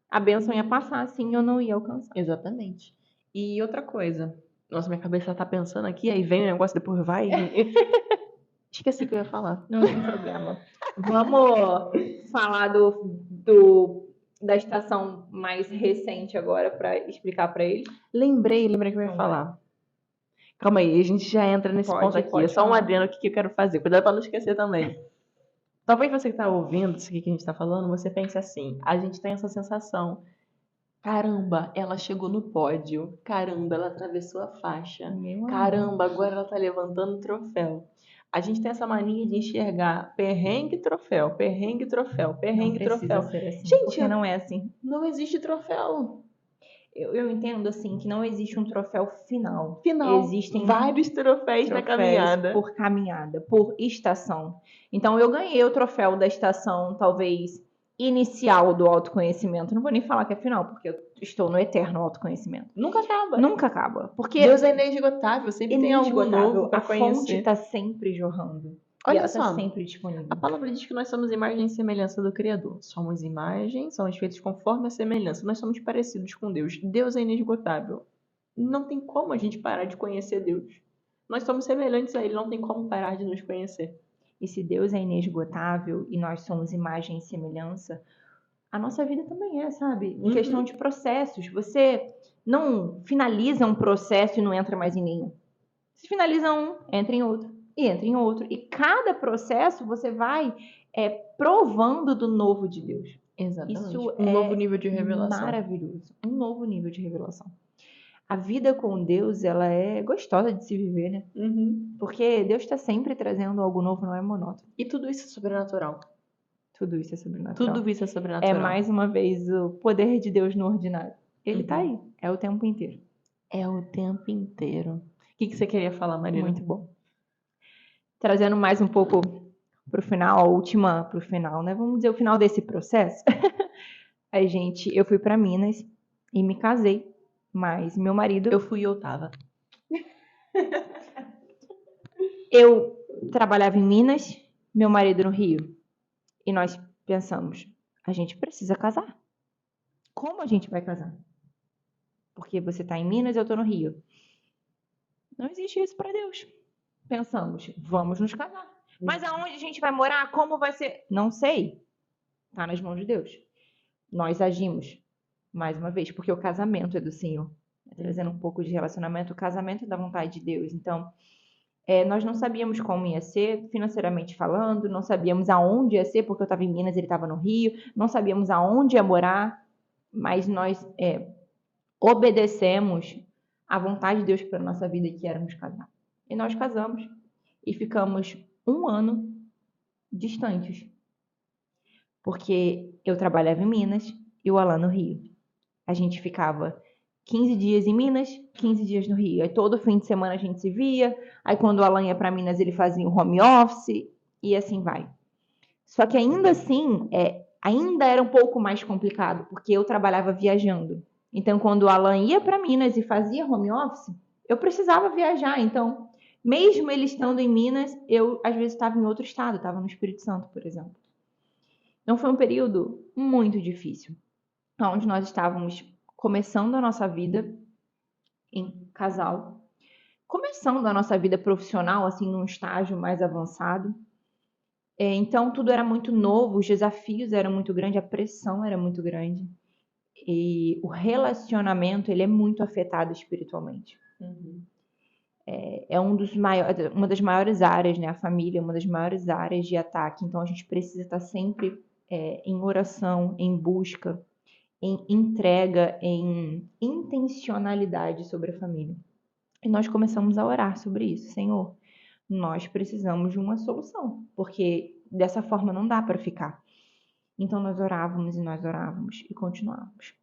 [SPEAKER 2] a bênção ia passar assim, eu não ia alcançar.
[SPEAKER 1] Exatamente. E outra coisa, nossa, minha cabeça tá pensando aqui, aí vem o negócio, depois vai. Esqueci o que eu ia falar.
[SPEAKER 2] Não tem problema. Vamos falar da estação mais recente agora para explicar para eles.
[SPEAKER 1] Lembrei que eu ia falar. Calma aí, a gente já entra nesse ponto aqui. É só um adendo aqui que eu quero fazer. Cuidado pra não esquecer também. Talvez você que tá ouvindo isso aqui que a gente tá falando, você pense assim. A gente tem essa sensação. Caramba, ela chegou no pódio. Caramba, ela atravessou a faixa. Caramba, agora ela tá levantando o troféu. A gente tem essa mania de enxergar perrengue, troféu, perrengue, troféu, perrengue, troféu.
[SPEAKER 2] Ser assim,
[SPEAKER 1] gente,
[SPEAKER 2] porque não é assim.
[SPEAKER 1] Não existe troféu.
[SPEAKER 2] Eu entendo assim que não existe um troféu final.
[SPEAKER 1] Existem vários troféus na caminhada.
[SPEAKER 2] Por caminhada, por estação. Então eu ganhei o troféu da estação, talvez inicial do autoconhecimento. Não vou nem falar que é final, porque eu estou no eterno autoconhecimento.
[SPEAKER 1] Nunca acaba.
[SPEAKER 2] Nunca acaba. Porque
[SPEAKER 1] Deus é inesgotável, sempre tem algo novo para conhecer.
[SPEAKER 2] A fonte está sempre jorrando.
[SPEAKER 1] Olha
[SPEAKER 2] e ela
[SPEAKER 1] só,
[SPEAKER 2] está sempre disponível.
[SPEAKER 1] A palavra diz que nós somos imagem e semelhança do Criador. Somos feitos conforme a semelhança. Nós somos parecidos com Deus. Deus é inesgotável. Não tem como a gente parar de conhecer Deus. Nós somos semelhantes a Ele, não tem como parar de nos conhecer.
[SPEAKER 2] E se Deus é inesgotável e nós somos imagem e semelhança, a nossa vida também é, sabe? Em questão de processos. Você não finaliza um processo e não entra mais em nenhum. Se finaliza um, entra em outro. E entra em outro. E cada processo você vai provando do novo de Deus.
[SPEAKER 1] Exatamente.
[SPEAKER 2] Isso
[SPEAKER 1] novo nível de revelação.
[SPEAKER 2] Maravilhoso. Um novo nível de revelação. A vida com Deus, ela é gostosa de se viver, né? Porque Deus está sempre trazendo algo novo, não é monótono.
[SPEAKER 1] E tudo isso é sobrenatural.
[SPEAKER 2] Tudo isso é sobrenatural.
[SPEAKER 1] Tudo isso é sobrenatural.
[SPEAKER 2] É mais uma vez o poder de Deus no ordinário. Ele tá aí. É o tempo inteiro.
[SPEAKER 1] É o tempo inteiro. O que você queria falar, Marina?
[SPEAKER 2] Muito bom. Trazendo mais um pouco pro final, a última pro final, né? Vamos dizer o final desse processo. Eu fui para Minas e me casei. Mas meu marido...
[SPEAKER 1] Eu fui e eu tava.
[SPEAKER 2] Eu trabalhava em Minas, meu marido no Rio. E nós pensamos, a gente precisa casar. Como a gente vai casar? Porque você tá em Minas e eu tô no Rio. Não existe isso para Deus. Pensamos, vamos nos casar. Mas aonde a gente vai morar? Como vai ser? Não sei. Tá nas mãos de Deus. Nós agimos, mais uma vez, porque o casamento é do Senhor. Trazendo um pouco de relacionamento, o casamento é da vontade de Deus. Então, nós não sabíamos como ia ser, financeiramente falando, não sabíamos aonde ia ser, porque eu estava em Minas e ele estava no Rio, não sabíamos aonde ia morar, mas nós obedecemos à vontade de Deus para a nossa vida, que era nos casar. E nós casamos e ficamos 1 ano distantes, porque eu trabalhava em Minas e o Alan no Rio. A gente ficava 15 dias em Minas, 15 dias no Rio. Aí todo fim de semana a gente se via. Aí quando o Alan ia para Minas, ele fazia o home office e assim vai. Só que ainda assim, ainda era um pouco mais complicado, porque eu trabalhava viajando. Então, quando o Alan ia para Minas e fazia home office, eu precisava viajar. Então, mesmo ele estando em Minas, eu às vezes estava em outro estado, estava no Espírito Santo, por exemplo. Então, foi um período muito difícil, onde nós estávamos começando a nossa vida em casal, começando a nossa vida profissional, assim, num estágio mais avançado. Então, tudo era muito novo, os desafios eram muito grandes, a pressão era muito grande. E o relacionamento, ele é muito afetado espiritualmente. É uma das maiores áreas, né? A família é uma das maiores áreas de ataque. Então, a gente precisa estar sempre em oração, em busca, em entrega, em intencionalidade sobre a família. E nós começamos a orar sobre isso. Senhor, nós precisamos de uma solução, porque dessa forma não dá para ficar. Então nós orávamos e continuávamos.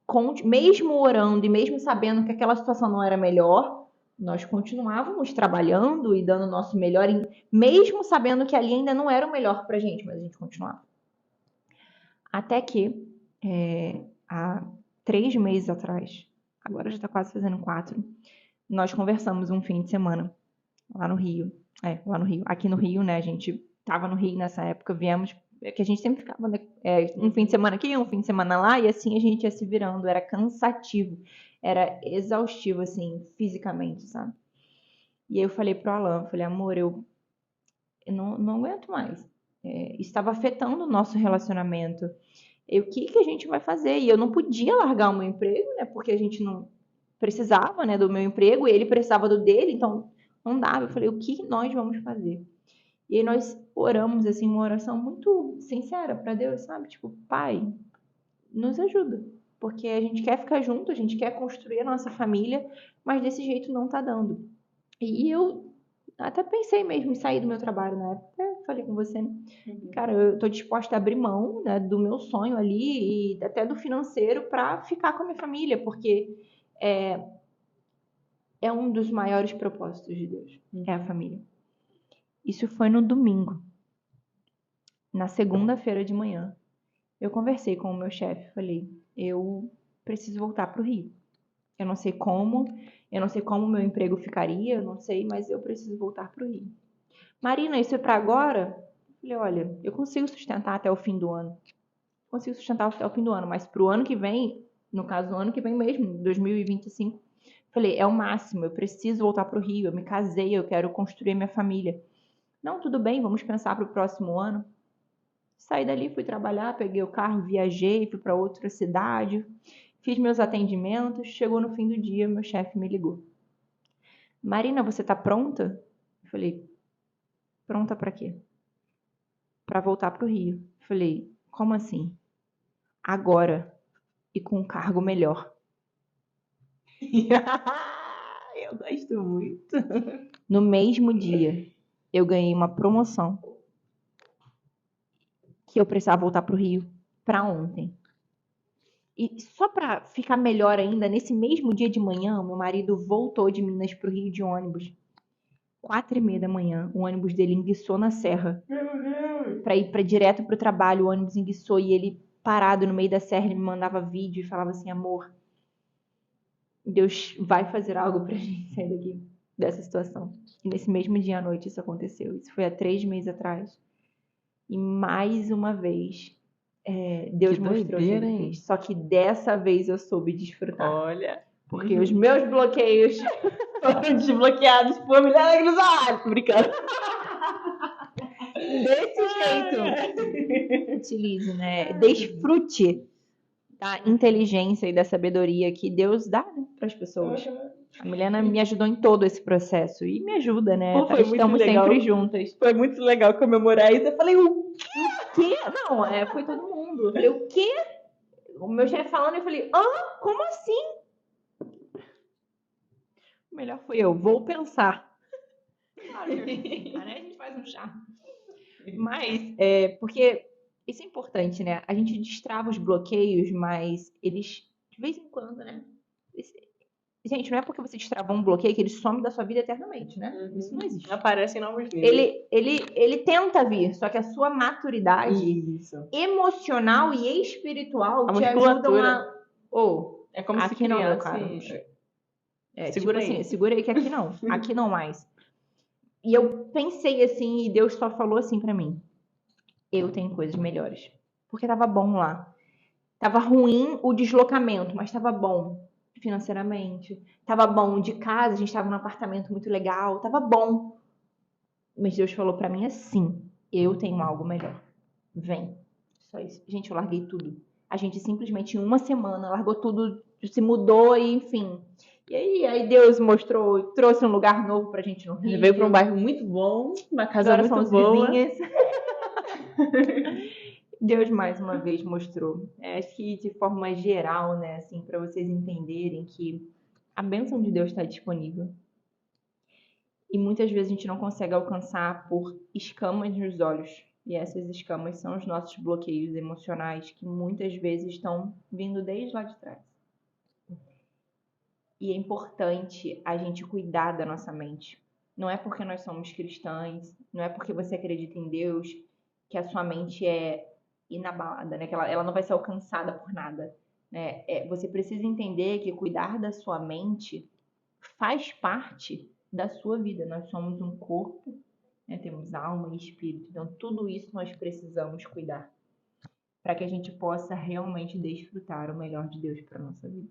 [SPEAKER 2] Mesmo orando e mesmo sabendo que aquela situação não era melhor, nós continuávamos trabalhando e dando o nosso melhor, mesmo sabendo que ali ainda não era o melhor pra gente, mas a gente continuava. Até que, há 3 meses atrás, agora já tá quase fazendo 4, nós conversamos um fim de semana lá no Rio. Aqui no Rio, né? A gente tava no Rio nessa época, viemos, que a gente sempre ficava, né, um fim de semana aqui, um fim de semana lá, e assim a gente ia se virando. Era cansativo, era exaustivo, assim, fisicamente, sabe? E aí eu falei pro Alan, falei, amor, eu não aguento mais. Estava afetando o nosso relacionamento. E o que a gente vai fazer? E eu não podia largar o meu emprego, né? Porque a gente não precisava, né, do meu emprego, e ele precisava do dele, então não dava. Eu falei, o que nós vamos fazer? E aí nós oramos, assim, uma oração muito sincera para Deus, sabe? Tipo, Pai, nos ajuda. Porque a gente quer ficar junto, a gente quer construir a nossa família, mas desse jeito não tá dando. E eu até pensei mesmo em sair do meu trabalho na época. Falei com você, né? Cara, eu tô disposta a abrir mão, né, do meu sonho ali e até do financeiro para ficar com a minha família, porque é um dos maiores propósitos de Deus, é a família. Isso foi no domingo. Na segunda-feira de manhã, eu conversei com o meu chefe, falei, eu preciso voltar pro Rio. Eu não sei como o meu emprego ficaria, eu não sei, mas eu preciso voltar pro Rio. Marina, isso é para agora? Eu falei, olha, eu consigo sustentar até o fim do ano. Consigo sustentar até o fim do ano, mas pro ano que vem, no caso, no ano que vem mesmo, 2025, falei, é o máximo, eu preciso voltar pro Rio, eu me casei, eu quero construir minha família. Não, tudo bem, vamos pensar pro próximo ano. Saí dali, fui trabalhar, peguei o carro, viajei, fui para outra cidade, fiz meus atendimentos, chegou no fim do dia, meu chefe me ligou. Marina, você tá pronta? Eu falei, pronta para quê? Para voltar pro Rio. Eu falei, como assim? Agora e com um cargo melhor.
[SPEAKER 1] Eu gosto muito.
[SPEAKER 2] No mesmo dia, eu ganhei uma promoção que eu precisava voltar pro Rio para ontem. E só para ficar melhor ainda, nesse mesmo dia de manhã, meu marido voltou de Minas pro Rio de ônibus. 4h30 da manhã, o ônibus dele enguiçou na serra. Para ir direto pro trabalho, o ônibus enguiçou e ele parado no meio da serra, ele me mandava vídeo e falava assim, amor, Deus vai fazer algo pra gente sair daqui, dessa situação. E nesse mesmo dia à noite isso aconteceu. Isso foi há 3 meses atrás. E mais uma vez, Deus mostrou que ele fez. Só que dessa vez eu soube desfrutar.
[SPEAKER 1] Olha.
[SPEAKER 2] Porque os meus bloqueios
[SPEAKER 1] foram desbloqueados por Milena Grisalho. Brincando.
[SPEAKER 2] Desse jeito. Utilize, né? Desfrute da inteligência e da sabedoria que Deus dá, né, para as pessoas. A Milena me ajudou em todo esse processo e me ajuda, né?
[SPEAKER 1] Pô,
[SPEAKER 2] Estamos sempre juntas.
[SPEAKER 1] Foi muito legal comemorar isso. Eu falei, o
[SPEAKER 2] quê? Não, foi todo mundo. Eu falei, o quê? O meu chefe falando, eu falei, como assim? O melhor foi eu, vou pensar. Claro, a gente faz um chá. Mas, porque isso é importante, né? A gente destrava os bloqueios, mas eles, de vez em quando, né? Gente, não é porque você destravou um bloqueio que ele some da sua vida eternamente, né?
[SPEAKER 1] Uhum.
[SPEAKER 2] Isso não existe.
[SPEAKER 1] Aparecem novos níveis.
[SPEAKER 2] Ele tenta vir, só que a sua maturidade emocional e espiritual te ajudam a...
[SPEAKER 1] é como
[SPEAKER 2] aqui
[SPEAKER 1] se
[SPEAKER 2] não, meu
[SPEAKER 1] criasse...
[SPEAKER 2] cara. Segura tipo aí. Assim, segura aí que aqui não. Aqui não mais. E eu pensei assim, e Deus só falou assim pra mim. Eu tenho coisas melhores. Porque tava bom lá. Tava ruim o deslocamento, mas tava bom financeiramente. Tava bom de casa, a gente tava num apartamento muito legal. Tava bom. Mas Deus falou pra mim assim, eu tenho algo melhor. Vem. Só isso. Gente, eu larguei tudo. A gente simplesmente em uma semana largou tudo, se mudou e enfim. E aí Deus mostrou, trouxe um lugar novo pra gente no Rio.
[SPEAKER 1] Ele veio pra um bairro muito bom, uma casa
[SPEAKER 2] agora
[SPEAKER 1] muito boa.
[SPEAKER 2] Vizinhas. Deus mais uma vez mostrou. Acho que de forma geral, né, assim, para vocês entenderem que a bênção de Deus está disponível. E muitas vezes a gente não consegue alcançar por escamas nos olhos. E essas escamas são os nossos bloqueios emocionais que muitas vezes estão vindo desde lá de trás. E é importante a gente cuidar da nossa mente. Não é porque nós somos cristãs, não é porque você acredita em Deus que a sua mente é inabalada, né? Que ela não vai ser alcançada por nada. Né? Você precisa entender que cuidar da sua mente faz parte da sua vida. Nós somos um corpo, né? Temos alma e espírito. Então, tudo isso nós precisamos cuidar para que a gente possa realmente desfrutar o melhor de Deus para a nossa vida.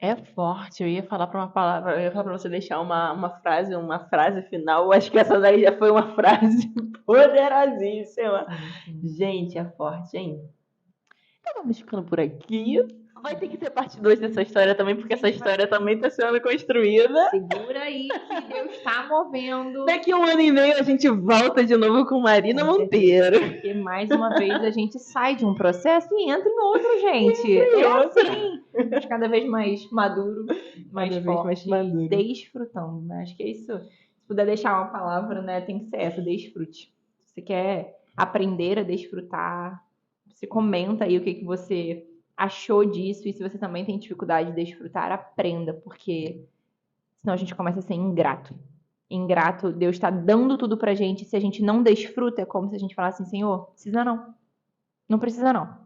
[SPEAKER 1] É forte, eu ia falar para uma palavra, eu ia falar para você deixar uma frase final. Eu acho que essa daí já foi uma frase poderosíssima. Gente, é forte, hein? Então vamos ficando por aqui. Vai ter que ter parte 2 dessa história também, porque essa história também está sendo construída.
[SPEAKER 2] Segura aí que Deus está movendo.
[SPEAKER 1] Daqui 1 ano e meio a gente volta de novo com Marina Monteiro.
[SPEAKER 2] Porque mais uma vez a gente sai de um processo e entra em outro, gente. É assim. Mas cada vez mais maduro, mais forte, desfrutando, né? Acho que é isso. Se puder deixar uma palavra, né, tem que ser essa, desfrute. Se você quer aprender a desfrutar, você comenta aí o que você achou disso, e se você também tem dificuldade de desfrutar, aprenda, porque senão a gente começa a ser ingrato. Ingrato, Deus está dando tudo pra gente, se a gente não desfruta, é como se a gente falasse assim, Senhor, precisa não. Não precisa não.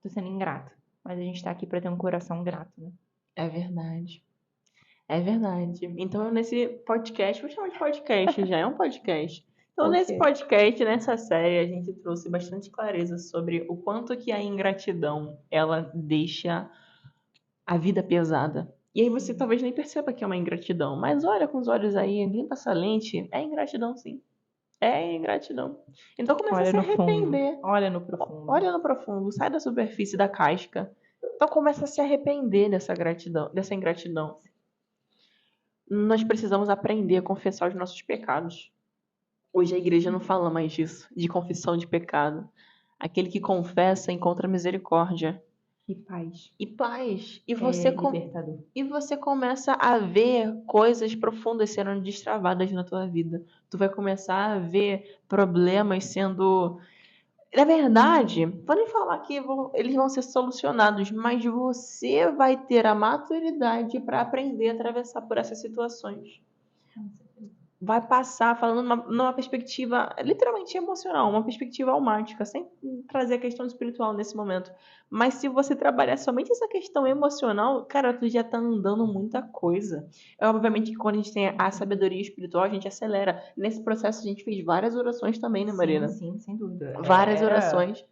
[SPEAKER 2] Tô sendo ingrato. Mas a gente tá aqui pra ter um coração grato, né?
[SPEAKER 1] É verdade. É verdade. Então, nesse podcast, vou chamar de podcast, já é um podcast. Então, nesse podcast, nessa série, a gente trouxe bastante clareza sobre o quanto que a ingratidão, ela deixa a vida pesada. E aí você talvez nem perceba que é uma ingratidão, mas olha com os olhos aí, limpa essa lente, é ingratidão sim. É ingratidão. Então começa a se arrepender.
[SPEAKER 2] Fundo. Olha no profundo.
[SPEAKER 1] Olha no profundo, sai da superfície da casca. Então começa a se arrepender dessa ingratidão. Nós precisamos aprender a confessar os nossos pecados. Hoje a igreja não fala mais disso, de confissão de pecado. Aquele que confessa encontra misericórdia.
[SPEAKER 2] E paz.
[SPEAKER 1] E paz. E você começa a ver coisas profundas sendo destravadas na tua vida. Tu vai começar a ver problemas sendo... Na verdade, podem falar que eles vão ser solucionados, mas você vai ter a maturidade para aprender a atravessar por essas situações. Vai passar falando numa perspectiva literalmente emocional, uma perspectiva almática, sem trazer a questão espiritual nesse momento. Mas se você trabalhar somente essa questão emocional, cara, tu já tá andando muita coisa. Obviamente que quando a gente tem a sabedoria espiritual, a gente acelera. Nesse processo a gente fez várias orações também, né, Marina?
[SPEAKER 2] Sim, sem dúvida.
[SPEAKER 1] Várias orações.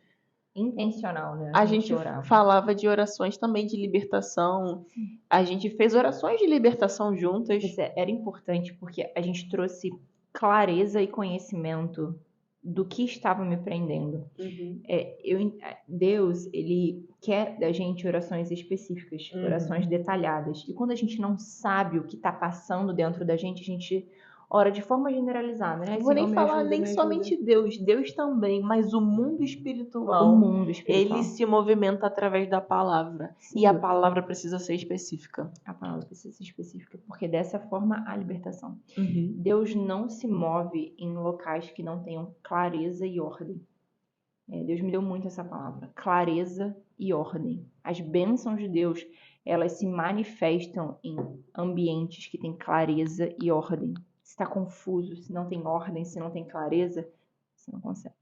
[SPEAKER 2] Intencional, né?
[SPEAKER 1] A gente falava de orações também de libertação. Sim. A gente fez orações de libertação juntas.
[SPEAKER 2] Era importante porque a gente trouxe clareza e conhecimento do que estava me prendendo. Uhum. Deus, ele quer da gente orações específicas, orações detalhadas. E quando a gente não sabe o que está passando dentro da gente, a gente ora de forma generalizada, né?
[SPEAKER 1] Não vou nem falar nem somente Deus também, mas o mundo espiritual. Ele se movimenta através da palavra. Sim. E a palavra precisa ser específica.
[SPEAKER 2] A palavra precisa ser específica, porque dessa forma há libertação. Uhum. Deus não se move em locais que não tenham clareza e ordem. Deus me deu muito essa palavra, clareza e ordem. As bênçãos de Deus, elas se manifestam em ambientes que têm clareza e ordem. Se está confuso, se não tem ordem, se não tem clareza, você não consegue.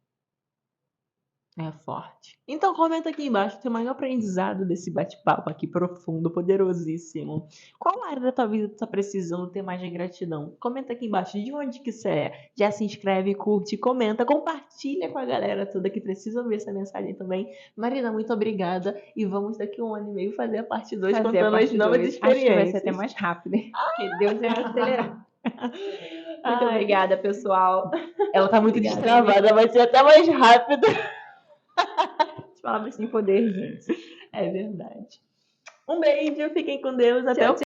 [SPEAKER 1] É forte. Então comenta aqui embaixo o teu maior aprendizado desse bate-papo aqui profundo, poderosíssimo. Qual área da tua vida tu tá precisando ter mais de gratidão? Comenta aqui embaixo de onde que você é. Já se inscreve, curte, comenta, compartilha com a galera toda que precisa ver essa mensagem também. Marina, muito obrigada. E vamos daqui 1 ano e meio fazer a parte 2 contando as novas experiências.
[SPEAKER 2] Acho que vai ser até mais rápido, porque Deus vai acelerar. Muito obrigada, pessoal.
[SPEAKER 1] Ela tá muito destravada, vai ser até mais rápido.
[SPEAKER 2] As palavras têm poder, gente.
[SPEAKER 1] É verdade. Um beijo, fiquem com Deus. Até o